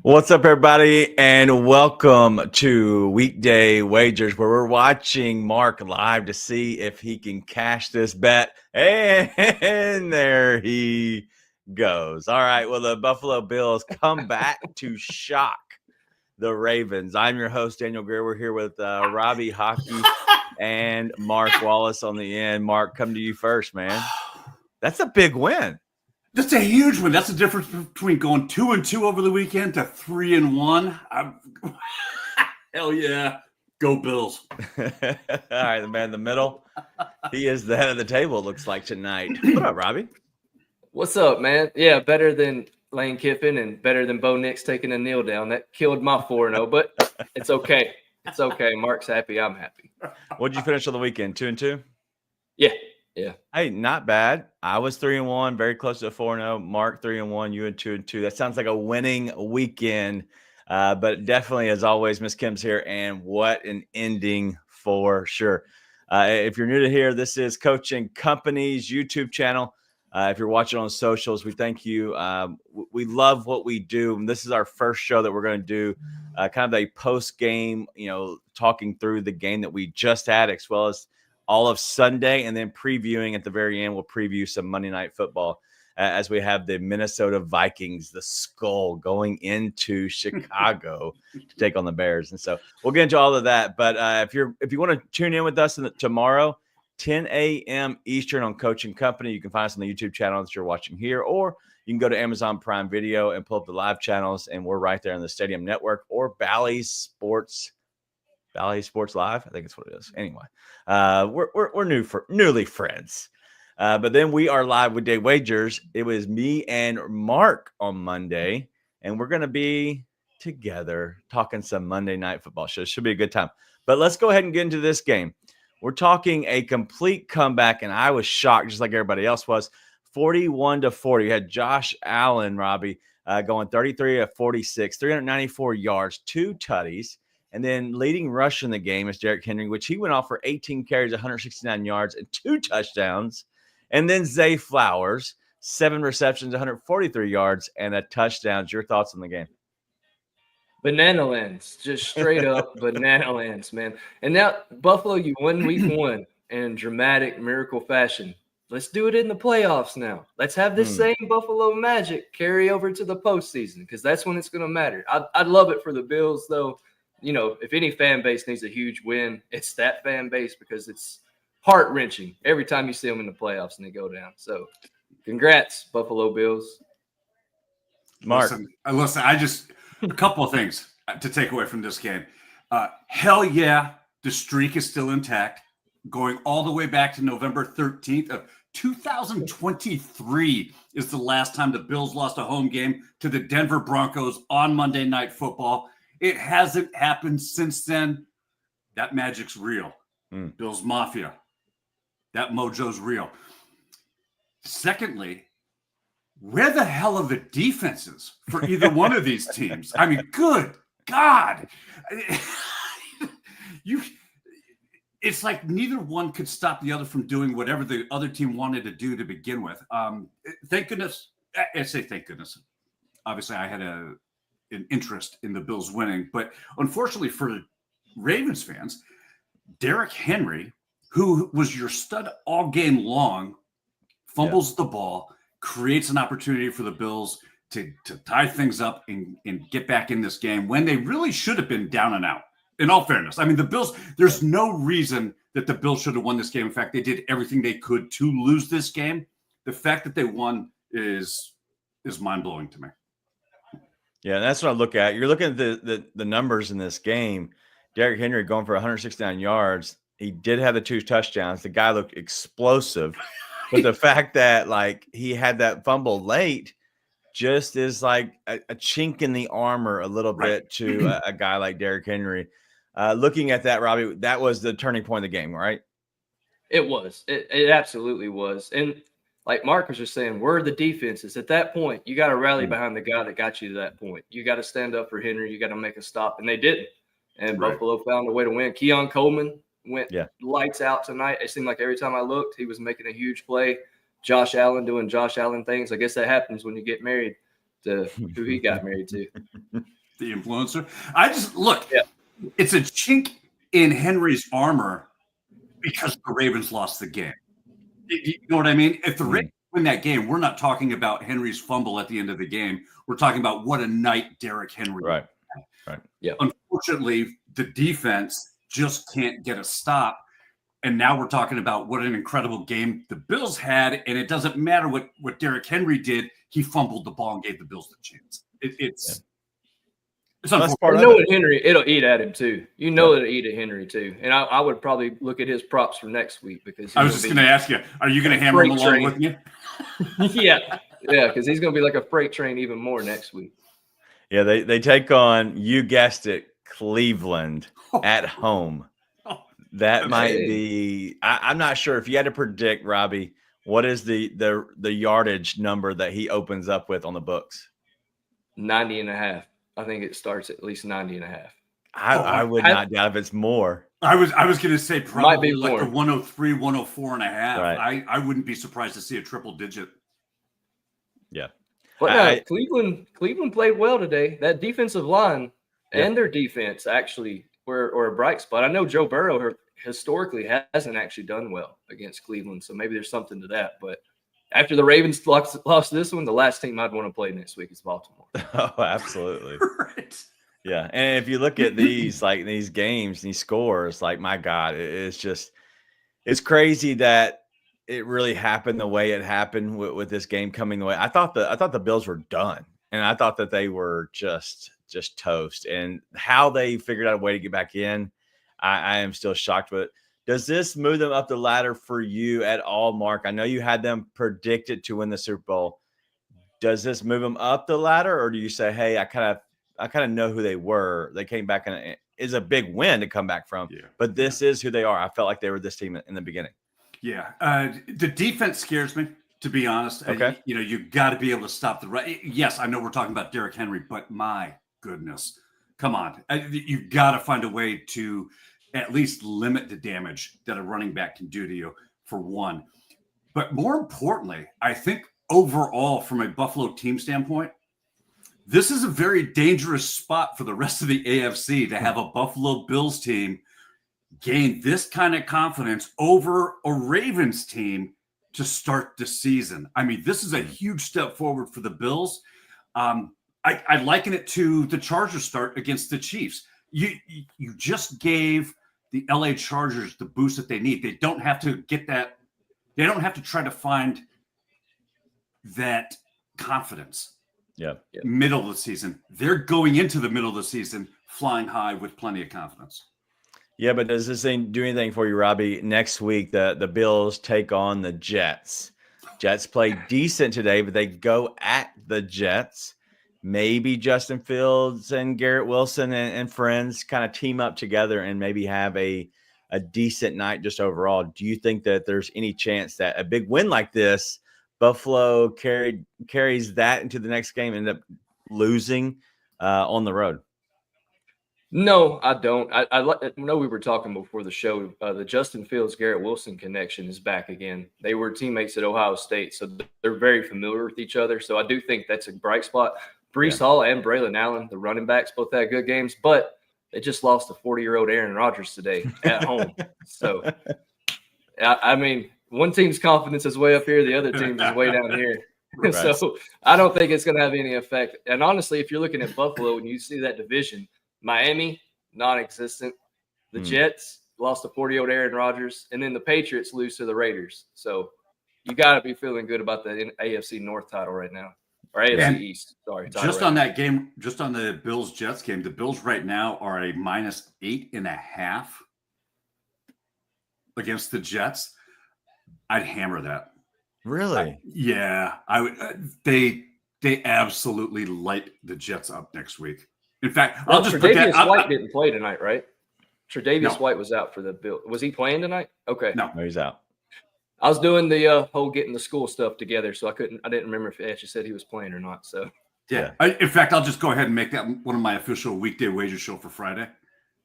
What's up, everybody, and welcome to Weekday Wagers, where we're watching Mark live to see if he can cash this bet. And there he goes. All right, well, the Buffalo Bills come back to shock the Ravens. I'm your host, Daniel Greer. We're here with Robbie Hockey and Mark Wallace on the end. Mark, come to you first, man. That's a big win. That's a huge one. That's the difference between going 2-2 over the weekend to 3-1. Hell yeah. Go Bills. All right, the man in the middle. He is the head of the table, it looks like, tonight. What up, Robbie? What's up, man? Yeah, better than Lane Kiffin and better than Bo Nix taking a kneel down. That killed my 4-0, but it's okay. It's okay. Mark's happy. I'm happy. What did you finish on the weekend? 2-2? Yeah. Hey, not bad. I was 3-1, very close to 4-0. Mark 3-1, you and 2-2. That sounds like a winning weekend. But definitely, as always, Miss Kim's here, and what an ending for sure. If you're new to here, this is Coaching Company's YouTube channel. If you're watching on socials, we thank you. We love what we do. And this is our first show that we're going to do, kind of a post-game, talking through the game that we just had, as well as all of Sunday, and then previewing at the very end. We'll preview some Monday Night Football as we have the Minnesota Vikings, the Skull, going into Chicago to take on the Bears. And so we'll get into all of that. But if you want to tune in with us tomorrow, 10 a.m. Eastern on Coaching Company, you can find us on the YouTube channel that you're watching here, or you can go to Amazon Prime Video and pull up the live channels, and we're right there on the Stadium Network or Bally's Sports Live. I think it's what it is. Anyway, we're newly friends. But then we are live with Day Wagers. It was me and Mark on Monday, and we're going to be together talking some Monday Night Football shows. It should be a good time. But let's go ahead and get into this game. We're talking a complete comeback, and I was shocked, just like everybody else was. 41-40. You had Josh Allen, Robbie, going 33 of 46, 394 yards, 2 tutties. And then leading rush in the game is Derrick Henry, which he went off for 18 carries, 169 yards, and 2 touchdowns. And then Zay Flowers, 7 receptions, 143 yards, and a touchdown. Your thoughts on the game? Banana lands, just straight up banana lands, man. And now, Buffalo, you won week 1 in dramatic miracle fashion. Let's do it in the playoffs now. Let's have this same Buffalo magic carry over to the postseason, because that's when it's going to matter. I'd love it for the Bills, though. If any fan base needs a huge win, it's that fan base, because it's heart-wrenching every time you see them in the playoffs and they go down. So, congrats, Buffalo Bills. Mark. Listen, a couple of things to take away from this game. Hell yeah, the streak is still intact, going all the way back to November 13th of 2023 is the last time the Bills lost a home game to the Denver Broncos on Monday Night Football. It hasn't happened since then. That magic's real. Bills Mafia. That mojo's real. Secondly, where the hell are the defenses for either one of these teams? I mean, good God. It's like neither one could stop the other from doing whatever the other team wanted to do to begin with. Thank goodness. I say thank goodness. Obviously, I had an interest in the Bills winning, but unfortunately for Ravens fans, Derrick Henry, who was your stud all game long, fumbles the ball, creates an opportunity for the Bills to tie things up and get back in this game when they really should have been down and out. In all fairness, I mean, the Bills, there's no reason that the Bills should have won this game. In fact, they did everything they could to lose this game. The fact that they won is mind-blowing to me. Yeah, that's what I look at. You're looking at the numbers in this game. Derrick Henry going for 169 yards. He did have the 2 touchdowns. The guy looked explosive. But the fact that, he had that fumble late just is like a chink in the armor a little bit to a guy like Derrick Henry. Looking at that, Robbie, that was the turning point of the game, right? It was. It absolutely was. And like Mark was just saying, where are the defenses? At that point, you got to rally behind the guy that got you to that point. You got to stand up for Henry. You got to make a stop. And they didn't. And Buffalo found a way to win. Keon Coleman went lights out tonight. It seemed like every time I looked, he was making a huge play. Josh Allen doing Josh Allen things. I guess that happens when you get married to who he got married to. The influencer. I just look. Yeah. It's a chink in Henry's armor because the Ravens lost the game. You know what I mean? If the Ravens win that game, we're not talking about Henry's fumble at the end of the game. We're talking about what a night Derrick Henry. Right. Yeah. Unfortunately, the defense just can't get a stop. And now we're talking about what an incredible game the Bills had. And it doesn't matter what Derrick Henry did. He fumbled the ball and gave the Bills the chance. It's unfortunate. You know what, Henry, it'll eat at him too. You know it'll eat at Henry too. And I would probably look at his props for next week because I was just going to ask you, are you going to hammer him along with you? Yeah, because he's going to be like a freight train even more next week. Yeah, they take on, you guessed it, Cleveland at home. That might be. I'm not sure if you had to predict, Robbie. What is the yardage number that he opens up with on the books? 90.5. I think it starts at least 90.5. I would not doubt if it's more. I was going to say probably like more. the 103, 104.5. Right. I wouldn't be surprised to see a triple digit. Yeah. But Cleveland played well today. That defensive line and their defense actually were a bright spot. I know Joe Burrow historically hasn't actually done well against Cleveland, so maybe there's something to that. But after the Ravens lost this one, the last team I'd want to play next week is Baltimore. Oh, absolutely. Right. Yeah, and if you look at these these games, these scores, my God, it's crazy that it really happened the way it happened with this game coming the way. I thought the Bills were done, and I thought that they were just toast. And how they figured out a way to get back in, I am still shocked with it. Does this move them up the ladder for you at all, Mark? I know you had them predicted to win the Super Bowl. Does this move them up the ladder, or do you say, hey, I kind of know who they were. They came back, and it is a big win to come back from. Yeah. But this is who they are. I felt like they were this team in the beginning. Yeah. The defense scares me, to be honest. Okay. You got to be able to stop the run. Yes, I know we're talking about Derrick Henry, but my goodness, come on. You've got to find a way to at least limit the damage that a running back can do to you, for one. But more importantly, I think overall, from a Buffalo team standpoint, this is a very dangerous spot for the rest of the AFC to have a Buffalo Bills team gain this kind of confidence over a Ravens team to start the season. I mean, this is a huge step forward for the Bills. I liken it to the Chargers start against the Chiefs. You just gave the LA Chargers the boost that they need. They don't have to get that. They don't have to try to find that confidence. Yeah. Middle of the season. They're going into the middle of the season flying high with plenty of confidence. Yeah, but does this thing do anything for you, Robbie? Next week, the Bills take on the Jets. Jets play decent today, but they go at the Jets. Maybe Justin Fields and Garrett Wilson and friends kind of team up together and maybe have a decent night just overall. Do you think that there's any chance that a big win like this, Buffalo carries that into the next game and end up losing on the road? No, I don't. I know we were talking before the show. The Justin Fields, Garrett Wilson connection is back again. They were teammates at Ohio State, so they're very familiar with each other. So I do think that's a bright spot. Breece Hall and Braylon Allen, the running backs, both had good games, but they just lost to 40-year-old Aaron Rodgers today at home. So, I mean, one team's confidence is way up here. The other team is way down here. Right. So I don't think it's going to have any effect. And honestly, if you're looking at Buffalo and you see that division, Miami, non-existent. The Jets lost to 40-year-old Aaron Rodgers. And then the Patriots lose to the Raiders. So you got to be feeling good about the AFC North title right now. Or AFC East. Sorry. Just on that game, just on the Bills-Jets game, the Bills right now are a -8.5 against the Jets. I'd hammer that. Really? I would. They absolutely light the Jets up next week. In fact, I'll just put that. Tre'Davious White didn't play tonight, right? Tre'Davious White was out for the Bills. Was he playing tonight? Okay. No, he's out. I was doing the whole getting the school stuff together, so I didn't remember if he actually said he was playing or not. So yeah. In fact, I'll just go ahead and make that one of my official weekday wager show for Friday.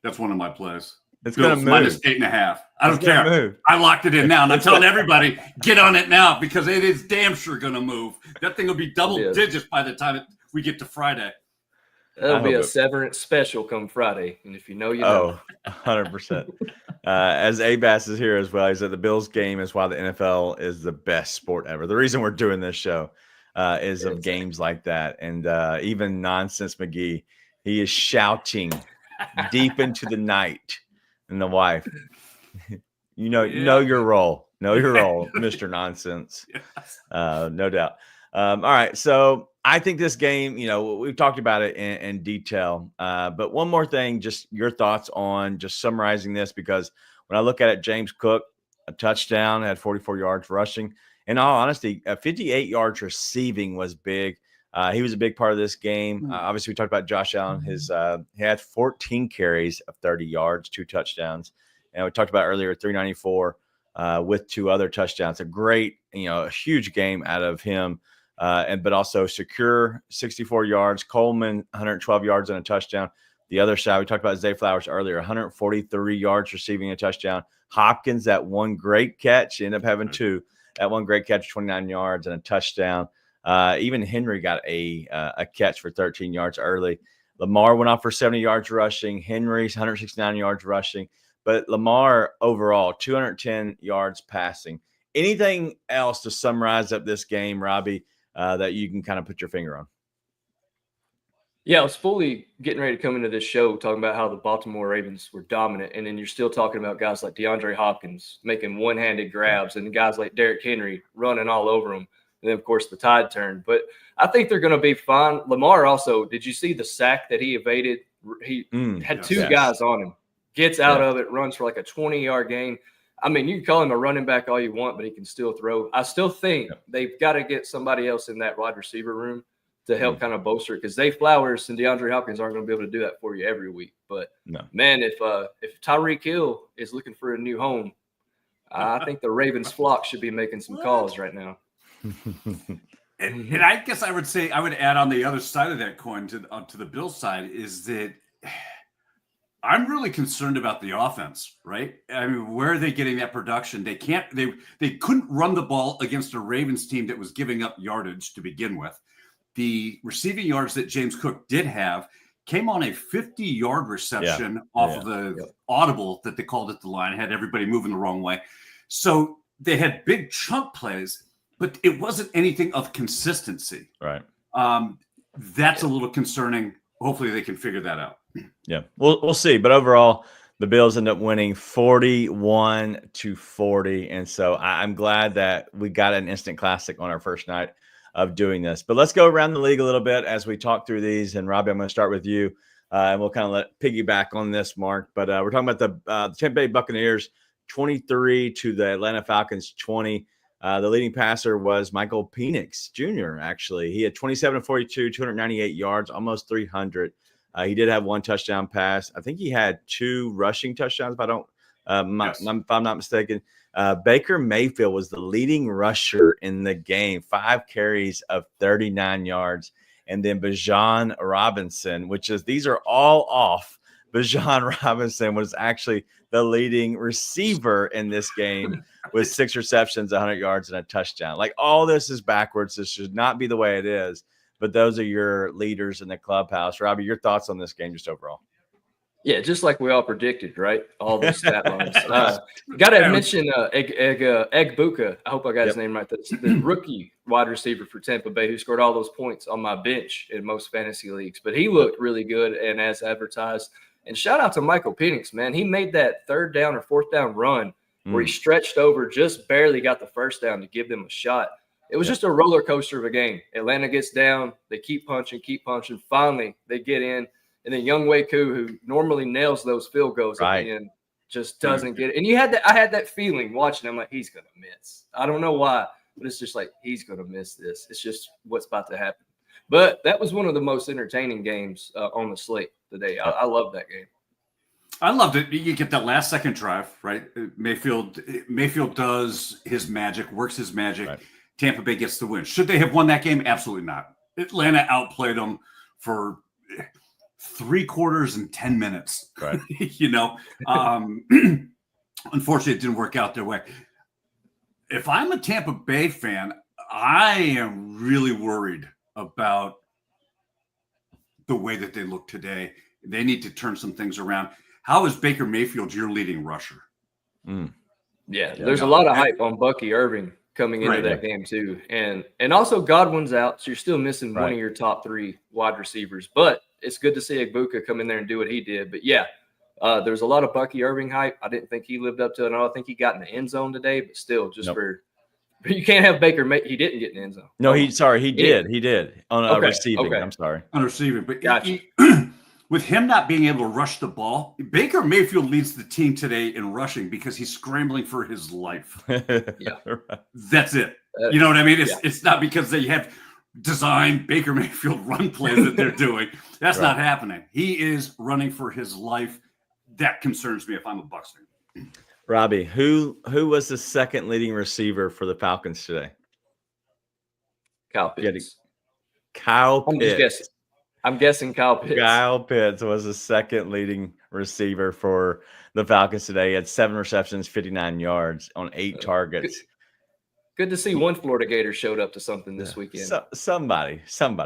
That's one of my plays. It's going to move. -8.5. I don't care. Move. I locked it in now, and I'm telling everybody, get on it now because it is damn sure going to move. That thing will be double digits by the time we get to Friday. That'll be a it. severance special come Friday. And if you know, you know. 100%. As Abass is here as well, he said the Bills game is why the NFL is the best sport ever. The reason we're doing this show is of games like that. And even Nonsense McGee, he is shouting deep into the night. And the wife, know your role. Know your role, Mr. Nonsense. Yes. No doubt. All right. So I think this game, we've talked about it in detail. But one more thing, just your thoughts on just summarizing this, because when I look at it, James Cook, a touchdown, had 44 yards rushing. In all honesty, 58 yards receiving was big. He was a big part of this game. Obviously, we talked about Josh Allen. He had 14 carries of 30 yards, 2 touchdowns. And we talked about earlier, 394 with 2 other touchdowns. A great, a huge game out of him. But also Secure, 64 yards. Coleman, 112 yards and a touchdown. The other side, we talked about Zay Flowers earlier, 143 yards receiving a touchdown. Hopkins, that one great catch, ended up having 2. That one great catch, 29 yards and a touchdown. Even Henry got a catch for 13 yards early. Lamar went off for 70 yards rushing. Henry's 169 yards rushing. But Lamar overall, 210 yards passing. Anything else to summarize up this game, Robbie, that you can kind of put your finger on? Yeah, I was fully getting ready to come into this show talking about how the Baltimore Ravens were dominant. And then you're still talking about guys like DeAndre Hopkins making one-handed grabs and guys like Derrick Henry running all over them. And then, of course, the tide turned. But I think they're going to be fine. Lamar also, did you see the sack that he evaded? He had 2 guys on him. Gets out of it, runs for like a 20-yard gain. I mean, you can call him a running back all you want, but he can still throw. I still think they've got to get somebody else in that wide receiver room to help kind of bolster it, because Zay Flowers and DeAndre Hopkins aren't going to be able to do that for you every week. But, man, if Tyreek Hill is looking for a new home, I think the Ravens flock should be making some calls right now. And I guess I would add on the other side of that coin to the Bills side is that I'm really concerned about the offense, right? I mean, where are they getting that production? They couldn't run the ball against a Ravens team that was giving up yardage to begin with. The receiving yards that James Cook did have came on a 50-yard reception off of the audible that they called at the line, had everybody moving the wrong way. So they had big chunk plays, but it wasn't anything of consistency. Right. That's a little concerning. Hopefully they can figure that out. Yeah, we'll see. But overall, the Bills end up winning 41-40. And so I'm glad that we got an instant classic on our first night of doing this. But let's go around the league a little bit as we talk through these. And Robbie, I'm going to start with you. And we'll kind of let piggyback on this, Mark. But we're talking about the Tampa Bay Buccaneers 23 to the Atlanta Falcons 20. The leading passer was Michael Penix Jr., actually. He had 27-42, 298 yards, almost 300. He did have 1 touchdown pass. I think he had 2 rushing touchdowns, if I'm not mistaken. Baker Mayfield was the leading rusher in the game, 5 carries of 39 yards. And then Bijan Robinson, these are all off. Bijan Robinson was actually the leading receiver in this game with 6 receptions, 100 yards, and a touchdown. Like, all this is backwards. This should not be the way it is. But those are your leaders in the clubhouse. Robbie, your thoughts on this game just overall? Yeah, just like we all predicted, right? All the stat lines. Got to mention Egbuka. I hope I got his name right. That's the rookie wide receiver for Tampa Bay who scored all those points on my bench in most fantasy leagues. But he looked really good and as advertised. And shout out to Michael Penix, man. He made that 3rd down or 4th down run where he stretched over, just barely got the 1st down to give them a shot. It was just a roller coaster of a game. Atlanta gets down. They keep punching. Finally, they get in. And then Younghoe Koo, who normally nails those field goals at the end, just doesn't get it. And I had that feeling watching him, like, he's going to miss. I don't know why, but it's just like, he's going to miss this. It's just what's about to happen. But that was one of the most entertaining games on the slate today. I love that game. I loved it. You get that last second drive, right? Mayfield does his magic, works his magic. Right. Tampa Bay gets the win. Should they have won that game? Absolutely not. Atlanta outplayed them for 3 quarters and 10 minutes. Right. Unfortunately, it didn't work out their way. If I'm a Tampa Bay fan, I am really worried about the way that they look today. They need to turn some things around. How is Baker Mayfield your leading rusher? Yeah, there's a lot of hype on Bucky Irving coming into that game too. And also Godwin's out, so you're still missing one of your top 3 wide receivers. But it's good to see Egbuka come in there and do what he did. But yeah, there's a lot of Bucky Irving hype. I didn't think he lived up to it. I don't think he got in the end zone today, but still, you can't have Baker. He didn't get in the end zone. No, he did. He did on receiving. Okay. I'm sorry. On receiving. But with him not being able to rush the ball, Baker Mayfield leads the team today in rushing because he's scrambling for his life. That's it. You know what I mean? It's not because they have designed Baker Mayfield run plays that they're doing. That's not happening. He is running for his life. That concerns me if I'm a Bucs fan. Robbie, who was the second leading receiver for the Falcons today? Kyle Pitts. Kyle Pitts. I'm guessing Kyle Pitts. Kyle Pitts was the second leading receiver for the Falcons today. He had 7 receptions, 59 yards on 8 targets. Good to see one Florida Gator showed up to something this weekend. Somebody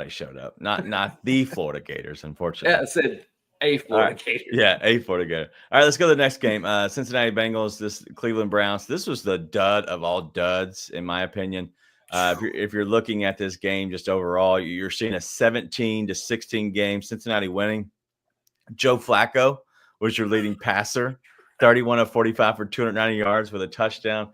showed up. Not the Florida Gators, unfortunately. Yeah, I said a Florida Gator. Yeah, a Florida Gator. All right, let's go to the next game. Cincinnati Bengals, this Cleveland Browns. This was the dud of all duds, in my opinion. If you're looking at this game just overall, you're seeing a 17-16 game, Cincinnati winning. Joe Flacco was your leading passer, 31 of 45 for 290 yards with a touchdown.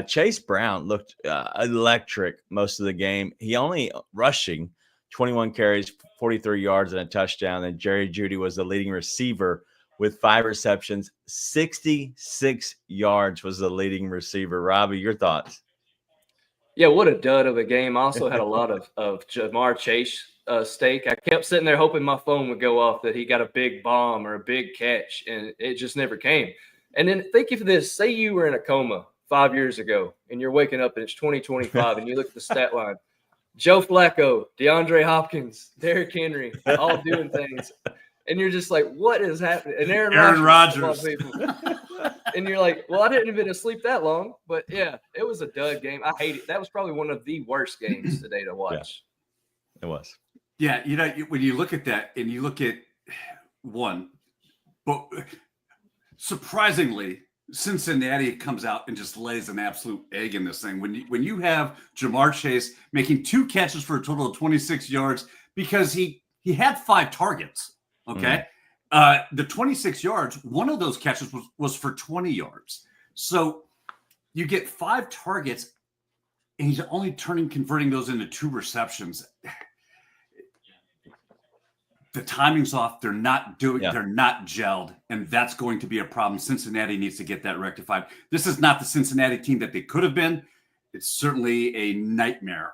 Chase Brown looked electric most of the game. He only rushing 21 carries, 43 yards and a touchdown. And Jerry Jeudy was the leading receiver with 5 receptions, 66 yards was the leading receiver. Robbie, your thoughts? Yeah, what a dud of a game. I also had a lot of Jamar Chase stake. I kept sitting there hoping my phone would go off that he got a big bomb or a big catch, and it just never came. And then think of this. Say you were in a coma 5 years ago, and you're waking up and it's 2025, and you look at the stat line. Joe Flacco, DeAndre Hopkins, Derrick Henry, all doing things. And you're just like, what is happening? And Aaron Rodgers. And you're like, well, I didn't have been asleep that long. But, yeah, it was a dud game. I hate it. That was probably one of the worst games today to watch. Yeah, it was. Yeah, you know, when you look at that and you look at one, but surprisingly, Cincinnati comes out and just lays an absolute egg in this thing. When you have Jamar Chase making 2 catches for a total of 26 yards because he had 5 targets. Okay. The 26 yards, one of those catches was for 20 yards. So you get 5 targets and he's only converting those into 2 receptions. The timing's off. They're not gelled, and that's going to be a problem. Cincinnati needs to get that rectified. This is not the Cincinnati team that they could have been. It's certainly a nightmare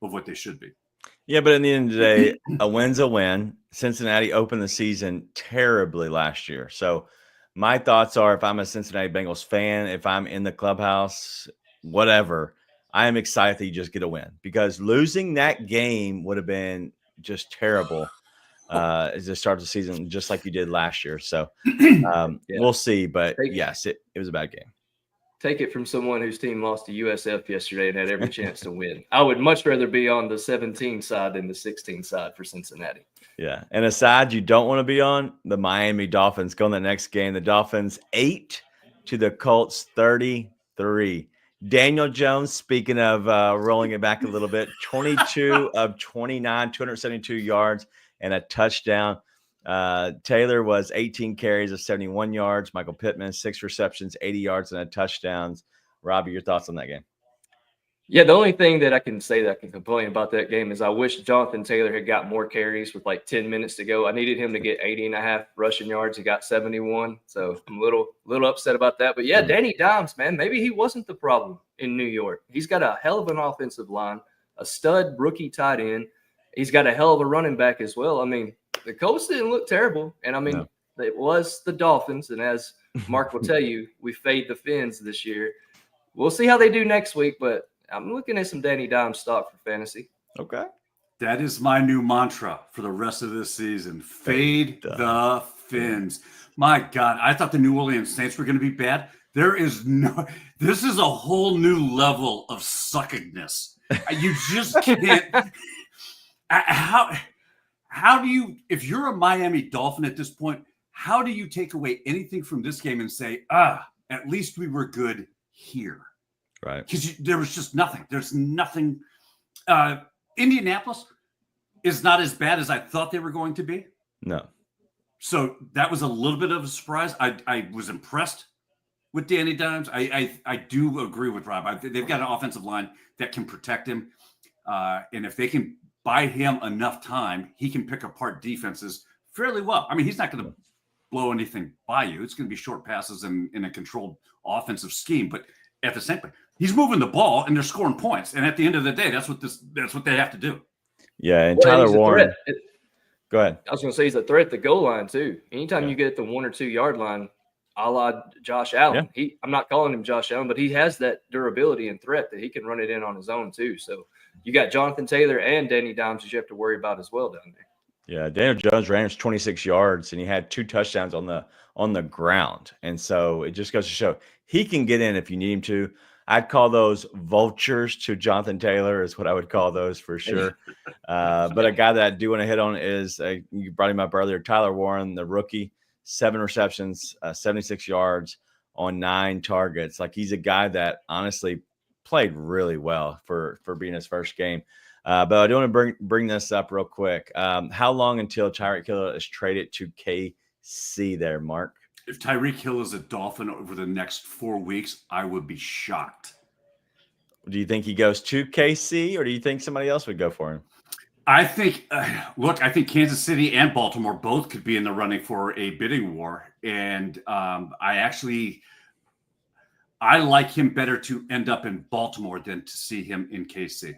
of what they should be. Yeah, but in the end of the day, a win's a win. Cincinnati opened the season terribly last year. So my thoughts are, if I'm a Cincinnati Bengals fan, if I'm in the clubhouse, whatever, I am excited that you just get a win, because losing that game would have been just terrible as the start of the season, just like you did last year. So we'll see. But yes, it was a bad game. Take it from someone whose team lost to USF yesterday and had every chance to win. I would much rather be on the 17 side than the 16 side for Cincinnati. Yeah. And a side you don't want to be on, the Miami Dolphins. Go in the next game. The Dolphins 8 to the Colts 33. Daniel Jones, speaking of rolling it back a little bit, 22 of 29, 272 yards and a touchdown. Taylor was 18 carries of 71 yards. Michael Pittman, 6 receptions, 80 yards and a touchdowns. Robbie, your thoughts on that game? Yeah, the only thing that I can say that I can complain about that game is I wish Jonathan Taylor had got more carries with like 10 minutes to go. I needed him to get 80.5 rushing yards. He got 71. So I'm a little upset about that. But yeah, Danny Dimes, man, maybe he wasn't the problem in New York. He's got a hell of an offensive line, a stud rookie tight end. He's got a hell of a running back as well. I mean, the Colts didn't look terrible. And I mean, It was the Dolphins. And as Mark will tell you, we fade the Fins this year. We'll see how they do next week, but I'm looking at some Danny Dimes stock for fantasy. Okay. That is my new mantra for the rest of this season. Fade the Fins. My God, I thought the New Orleans Saints were going to be bad. This is a whole new level of suckingness. You just can't. how do you, if you're a Miami Dolphin at this point, how do you take away anything from this game and say, at least we were good here? Right. Because there was just nothing. There's nothing. Indianapolis is not as bad as I thought they were going to be. No. So that was a little bit of a surprise. I was impressed with Danny Dimes. I do agree with Rob. They've got an offensive line that can protect him. And if they can buy him enough time, he can pick apart defenses fairly well. I mean, he's not going to blow anything by you. It's going to be short passes and in a controlled offensive scheme. But at the same time, he's moving the ball and they're scoring points. And at the end of the day, that's what they have to do. Yeah, and Tyler Warren. Go ahead. I was going to say he's a threat at the goal line too. Anytime you get at the 1 or 2 yard line, a la Josh Allen. Yeah. I'm not calling him Josh Allen, but he has that durability and threat that he can run it in on his own too. So you got Jonathan Taylor and Danny Dimes that you have to worry about as well down there. Yeah, Daniel Jones ran 26 yards and he had 2 touchdowns on the ground. And so it just goes to show he can get in if you need him to. I'd call those vultures to Jonathan Taylor is what I would call those for sure. But a guy that I do want to hit on is, you brought him up earlier, Tyler Warren, the rookie, 7 receptions, 76 yards on 9 targets. Like, he's a guy that honestly played really well for being his first game. But I do want to bring this up real quick. How long until Tyreek Hill is traded to KC there, Mark? If Tyreek Hill is a Dolphin over the next 4 weeks, I would be shocked. Do you think he goes to KC, or do you think somebody else would go for him? I think, I think Kansas City and Baltimore both could be in the running for a bidding war. And I like him better to end up in Baltimore than to see him in KC.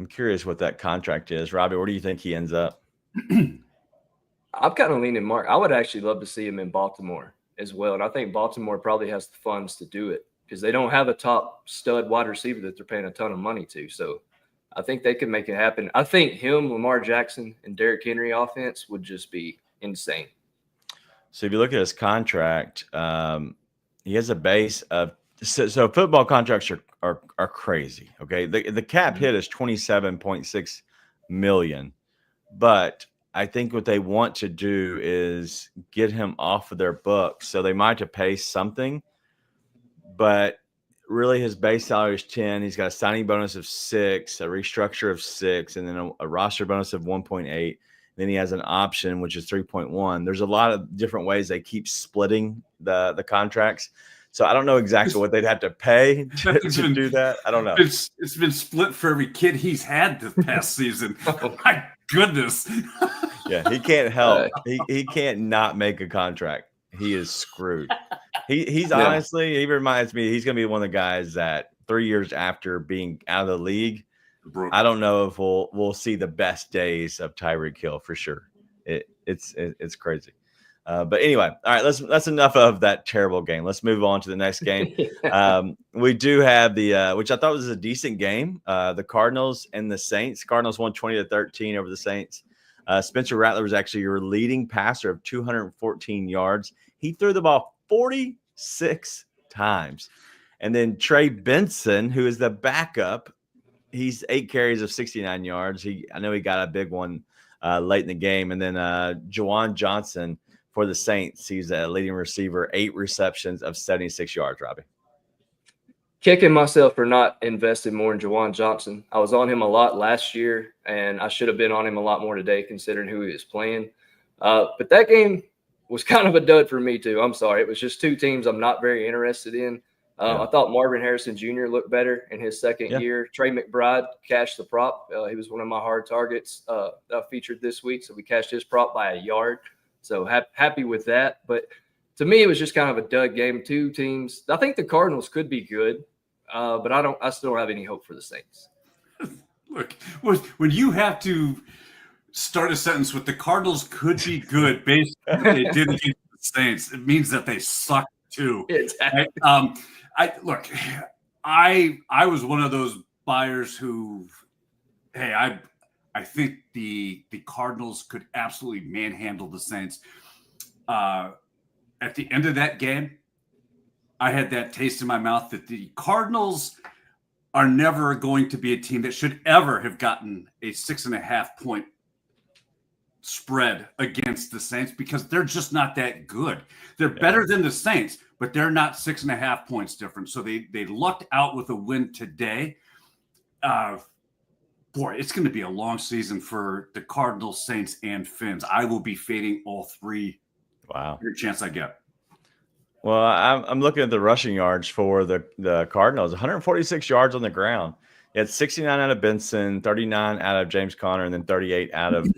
I'm curious what that contract is. Robbie, where do you think he ends up? I'm kind of leaning Mark. I would actually love to see him in Baltimore as well. And I think Baltimore probably has the funds to do it because they don't have a top stud wide receiver that they're paying a ton of money to. So I think they can make it happen. I think him, Lamar Jackson, and Derrick Henry offense would just be insane. So if you look at his contract, he has a base of so football contracts are crazy. Okay. The cap hit is $27.6 million, but I think what they want to do is get him off of their books. So they might have to pay something, but really his base salary is 10. He's got a signing bonus of 6, a restructure of 6, and then a roster bonus of 1.8. Then he has an option, which is 3.1. There's a lot of different ways they keep splitting the contracts. So I don't know exactly what they'd have to pay to do that. I don't know. It's been split for every kid he's had this past season. Oh my goodness. Yeah, he can't help. He can't not make a contract. He is screwed. He's honestly, he reminds me, he's going to be one of the guys that 3 years after being out of the league, I don't know if we'll see the best days of Tyreek Hill for sure. It's crazy. But anyway, all right, that's enough of that terrible game. Let's move on to the next game. We do have the which I thought was a decent game. The Cardinals and the Saints. Cardinals won 20-13 over the Saints. Spencer Rattler was actually your leading passer of 214 yards. He threw the ball 46 times. And then Trey Benson, who is the backup, he's 8 carries of 69 yards. I know he got a big one late in the game. And then Juwan Johnson for the Saints, he's a leading receiver, 8 receptions of 76 yards, Robbie. Kicking myself for not investing more in Juwan Johnson. I was on him a lot last year, and I should have been on him a lot more today considering who he was playing. But that game was kind of a dud for me too. I'm sorry. It was just 2 teams I'm not very interested in. I thought Marvin Harrison Jr. looked better in his second year. Trey McBride cashed the prop. He was one of my hard targets that I featured this week, so we cashed his prop by a yard. So happy with that. But to me, it was just kind of a dud game. 2 teams. I think the Cardinals could be good, but I still don't have any hope for the Saints. Look, when you have to start a sentence with the Cardinals could be good based on what they did against the Saints, it means that they suck too. Exactly. I was one of those buyers who, hey, I think the Cardinals could absolutely manhandle the Saints. At the end of that game, I had that taste in my mouth that the Cardinals are never going to be a team that should ever have gotten a 6.5 point spread against the Saints because they're just not that good. They're better than the Saints, but they're not 6.5 points different. So they lucked out with a win today. Boy, it's going to be a long season for the Cardinals, Saints, and Fins. I will be fading all three. Wow. Every chance I get. Well, I'm looking at the rushing yards for the Cardinals. 146 yards on the ground. He had 69 out of Benson, 39 out of James Conner, and then 38 out of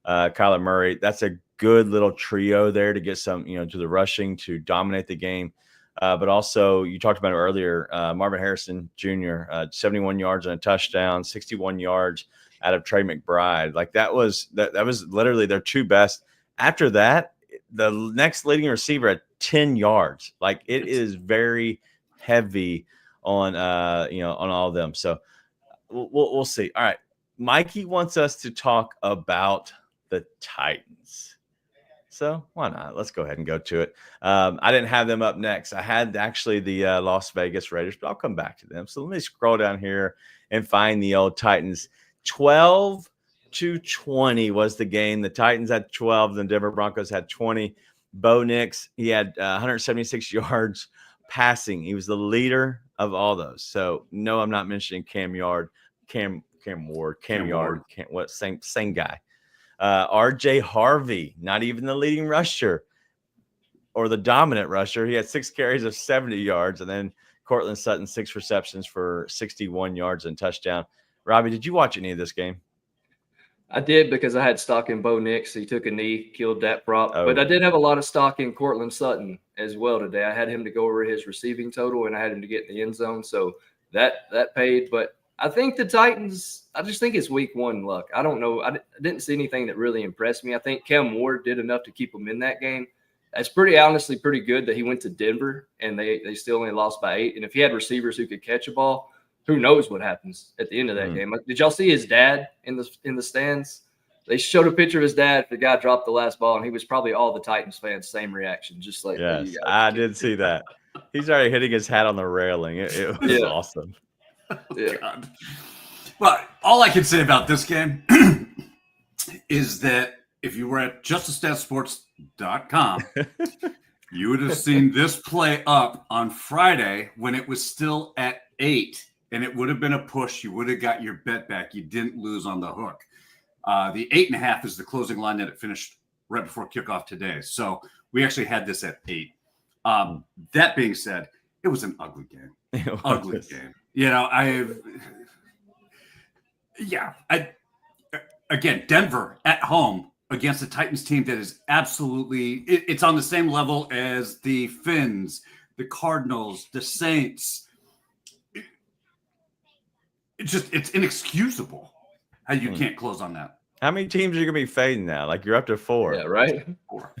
Kyler Murray. That's a good little trio there to get some, to the rushing to dominate the game. But also, you talked about it earlier, Marvin Harrison Jr., 71 yards and a touchdown, 61 yards out of Trey McBride. Like that was literally their two best. After that, the next leading receiver at 10 yards. Like it is very heavy on on all of them. So we'll see. All right, Mikey wants us to talk about the Titans. So why not? Let's go ahead and go to it. I didn't have them up next. I had actually the Las Vegas Raiders, but I'll come back to them. So let me scroll down here and find the old Titans. 12-20 was the game. The Titans had 12. The Denver Broncos had 20. Bo Nix, he had 176 yards passing. He was the leader of all those. So no, I'm not mentioning Cam Ward, same guy. RJ Harvey, not even the leading rusher or the dominant rusher. He had 6 carries of 70 yards. And then Cortland Sutton, 6 receptions for 61 yards and touchdown. Robbie, did you watch any of this game? I did because I had stock in Bo Nix. He took a knee, killed that prop. Oh. But I did have a lot of stock in Cortland Sutton as well today. I had him to go over his receiving total, and I had him to get in the end zone. So that paid. But I think the Titans, I just think it's week one luck. I don't know. I didn't see anything that really impressed me. I think Cam Ward did enough to keep him in that game. It's honestly pretty good that he went to Denver and they still only lost by 8. And if he had receivers who could catch a ball, who knows what happens at the end of that game. Did y'all see his dad in the stands? They showed a picture of his dad. The guy dropped the last ball, and he was probably all the Titans fans' same reaction, just like yes, I did see that. He's already hitting his hat on the railing. It was awesome. Yeah. God. Well, all I can say about this game is that if you were at justastatsports.com, you would have seen this play up on Friday when it was still at 8, and it would have been a push. You would have got your bet back. You didn't lose on the hook. The 8.5 is the closing line that it finished right before kickoff today. So we actually had this at 8. That being said, it was an ugly game. Ugly game. Again, Denver at home against a Titans team that is absolutely, it's on the same level as the Fins, the Cardinals, the Saints. It's inexcusable how you can't close on that. How many teams are you going to be fading now? Like you're up to 4. Yeah, right? 4.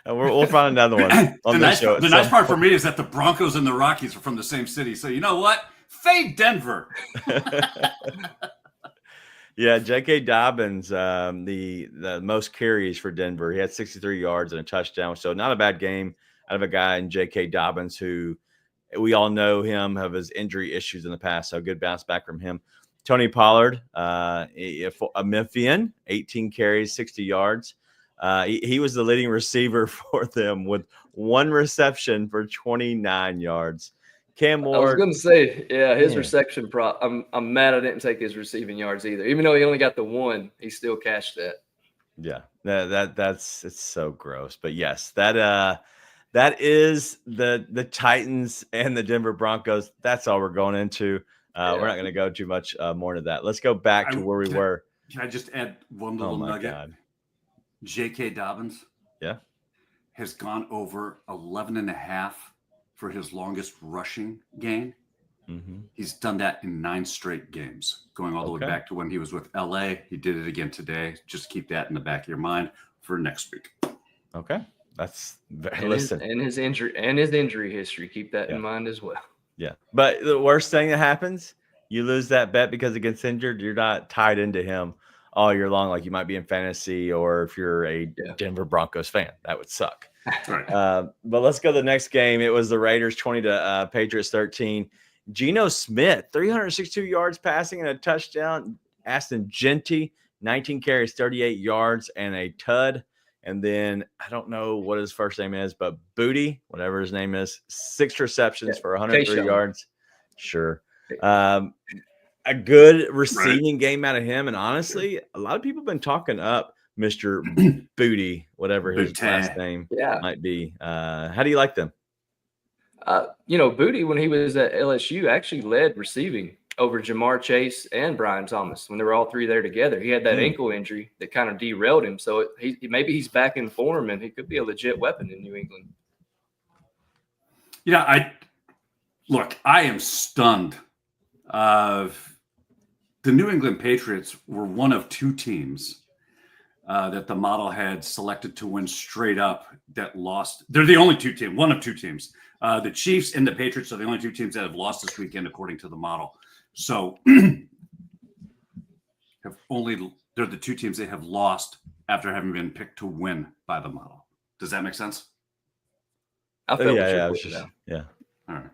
We'll find another one on the show. The nice part for me is that the Broncos and the Rockies are from the same city. So you know what? Fade Denver. Yeah, J.K. Dobbins, the most carries for Denver. He had 63 yards and a touchdown. So not a bad game out of a guy in J.K. Dobbins who we all know him of his injury issues in the past. So good bounce back from him. Tony Pollard, a Memphian, 18 carries, 60 yards. He was the leading receiver for them with 1 reception for 29 yards. Cam Ward. I was going to say, his reception prop. I'm mad I didn't take his receiving yards either. Even though he only got the 1, he still cashed that. Yeah, it's so gross. But yes, that is the Titans and the Denver Broncos. That's all we're going into. We're not going to go too much more into that. Let's go back to where we were. Can I just add one little nugget? God. J.K. Dobbins has gone over 11.5 for his longest rushing game. Mm-hmm. He's done that in 9 straight games, going all the way back to when he was with L.A. He did it again today. Just keep that in the back of your mind for next week. Okay. That's his injury history. Keep that in mind as well. Yeah. But the worst thing that happens, you lose that bet because he gets injured. You're not tied into him all year long like you might be in fantasy or if you're a Denver Broncos fan. That would suck. Right. But let's go to the next game. It was the Raiders 20 to Patriots 13. Geno Smith, 362 yards passing and a touchdown. Aston Genty, 19 carries, 38 yards, and a tud. And then I don't know what his first name is, but Booty, whatever his name is, 6 receptions for 103 yards. Sure. A good receiving game out of him. And honestly, a lot of people have been talking up Mr. Booty, whatever his last name might be. How do you like them? Booty, when he was at LSU, actually led receiving over Jamar Chase and Brian Thomas when they were all three there together. He had that ankle injury that kind of derailed him. So maybe he's back in form and he could be a legit weapon in New England. Yeah, I am stunned. The New England Patriots were one of 2 teams that the model had selected to win straight up that lost. They're the only 2 teams, one of 2 teams. The Chiefs and the Patriots are the only 2 teams that have lost this weekend, according to the model. So they're the 2 teams that have lost after having been picked to win by the model. Does that make sense? I felt All right.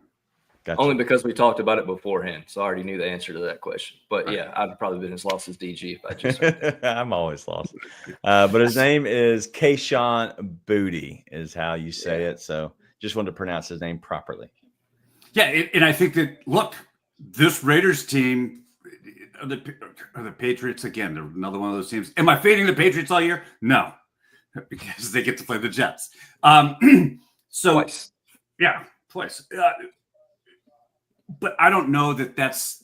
Gotcha. Only because we talked about it beforehand, so I already knew the answer to that question. But yeah, I'd probably been as lost as DG if I just heard that. I'm always lost. But his name is Kayshon Boutte is how you say it. So just wanted to pronounce his name properly. Yeah, and I think that, look, this Raiders team, are the Patriots, again, they're another one of those teams. Am I fading the Patriots all year? No, because they get to play the Jets. Twice. Yeah, twice. But I don't know that that's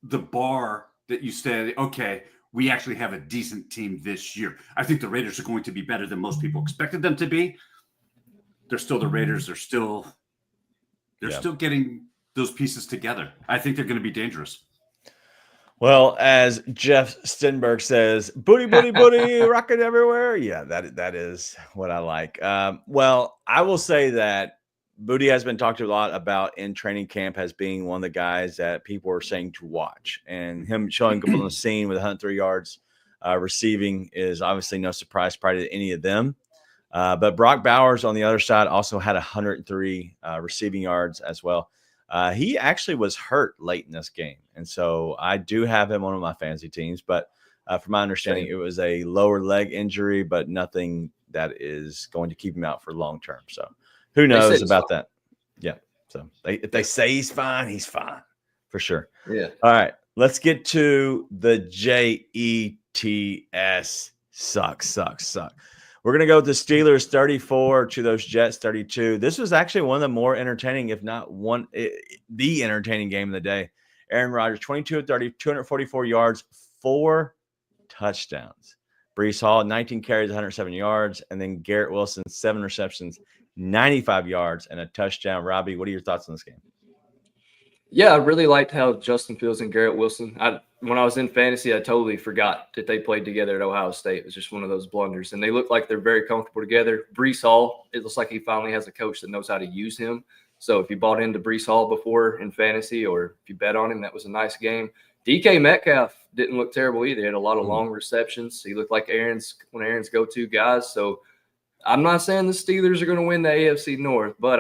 the bar that you say, okay, we actually have a decent team this year. I think the Raiders are going to be better than most people expected them to be. They're still the Raiders. They're still getting those pieces together. I think they're going to be dangerous. Well, as Jeff Stenberg says, booty, booty, booty, rocket everywhere. Yeah, that is what I like. Well, I will say that Booty has been talked a lot about in training camp as being one of the guys that people are saying to watch, and him showing up on the scene with 103 yards receiving is obviously no surprise probably to any of them. But Brock Bowers on the other side also had 103 receiving yards as well. He actually was hurt late in this game, and so I do have him on one of my fantasy teams. But from my understanding, it was a lower leg injury, but nothing that is going to keep him out for long term. So who knows about that? Yeah. So if they say he's fine for sure. Yeah. All right. Let's get to the JETS. Suck. We're going to go with the Steelers 34 to those Jets 32. This was actually one of the more entertaining, if not the entertaining game of the day. Aaron Rodgers, 22 of 30, 244 yards, 4 touchdowns. Breece Hall, 19 carries, 107 yards. And then Garrett Wilson, 7 receptions, 95 yards, and a touchdown. Robbie, what are your thoughts on this game? Yeah, I really liked how Justin Fields and Garrett Wilson, when I was in fantasy, I totally forgot that they played together at Ohio State. It was just one of those blunders. And they look like they're very comfortable together. Breece Hall, it looks like he finally has a coach that knows how to use him. So if you bought into Breece Hall before in fantasy or if you bet on him, that was a nice game. DK Metcalf didn't look terrible either. He had a lot of long receptions. He looked like Aaron's go-to guys. So I'm not saying the Steelers are going to win the AFC North, but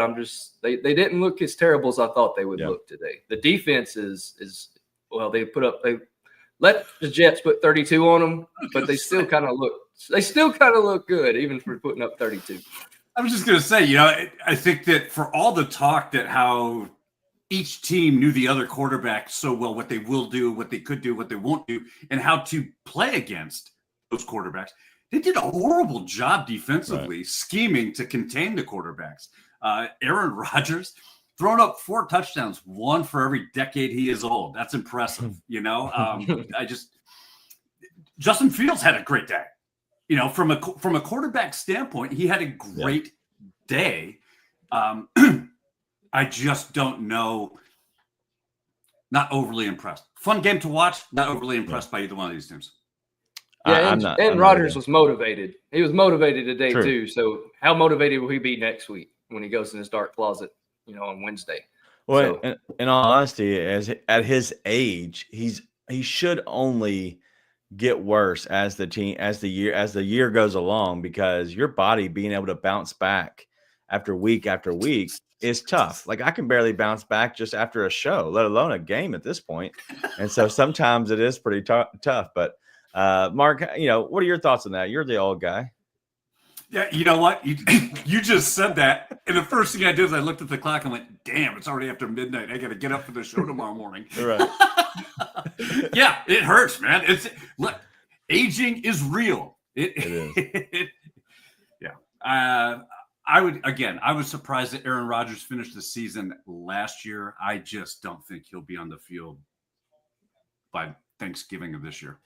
they didn't look as terrible as I thought they would look today. The defense is they let the Jets put 32 on them, but they still kind of look good even for putting up 32. I was just going to say, I think that for all the talk that how each team knew the other quarterback so well, what they will do, what they could do, what they won't do, and how to play against those quarterbacks. They did a horrible job defensively, scheming to contain the quarterbacks. Aaron Rodgers thrown up 4 touchdowns, 1 for every decade he is old. That's impressive. Justin Fields had a great day. From a quarterback standpoint, he had a great day. I just don't know. Not overly impressed. Fun game to watch. Not overly impressed by either one of these teams. Yeah, and Rodgers was motivated. He was motivated today too. So how motivated will he be next week when he goes in his dark closet, on Wednesday? Well, in all honesty, at his age, he should only get worse as the year goes along, because your body being able to bounce back after week is tough. Like, I can barely bounce back just after a show, let alone a game at this point. And so sometimes it is pretty tough, but Mark, what are your thoughts on that? You're the old guy. Yeah, you know what? You just said that, and the first thing I did is I looked at the clock and went, "Damn, it's already after midnight. I got to get up for the show tomorrow morning." Right. Yeah, it hurts, man. Look, aging is real. It is. Yeah. I was surprised that Aaron Rodgers finished the season last year. I just don't think he'll be on the field by Thanksgiving of this year.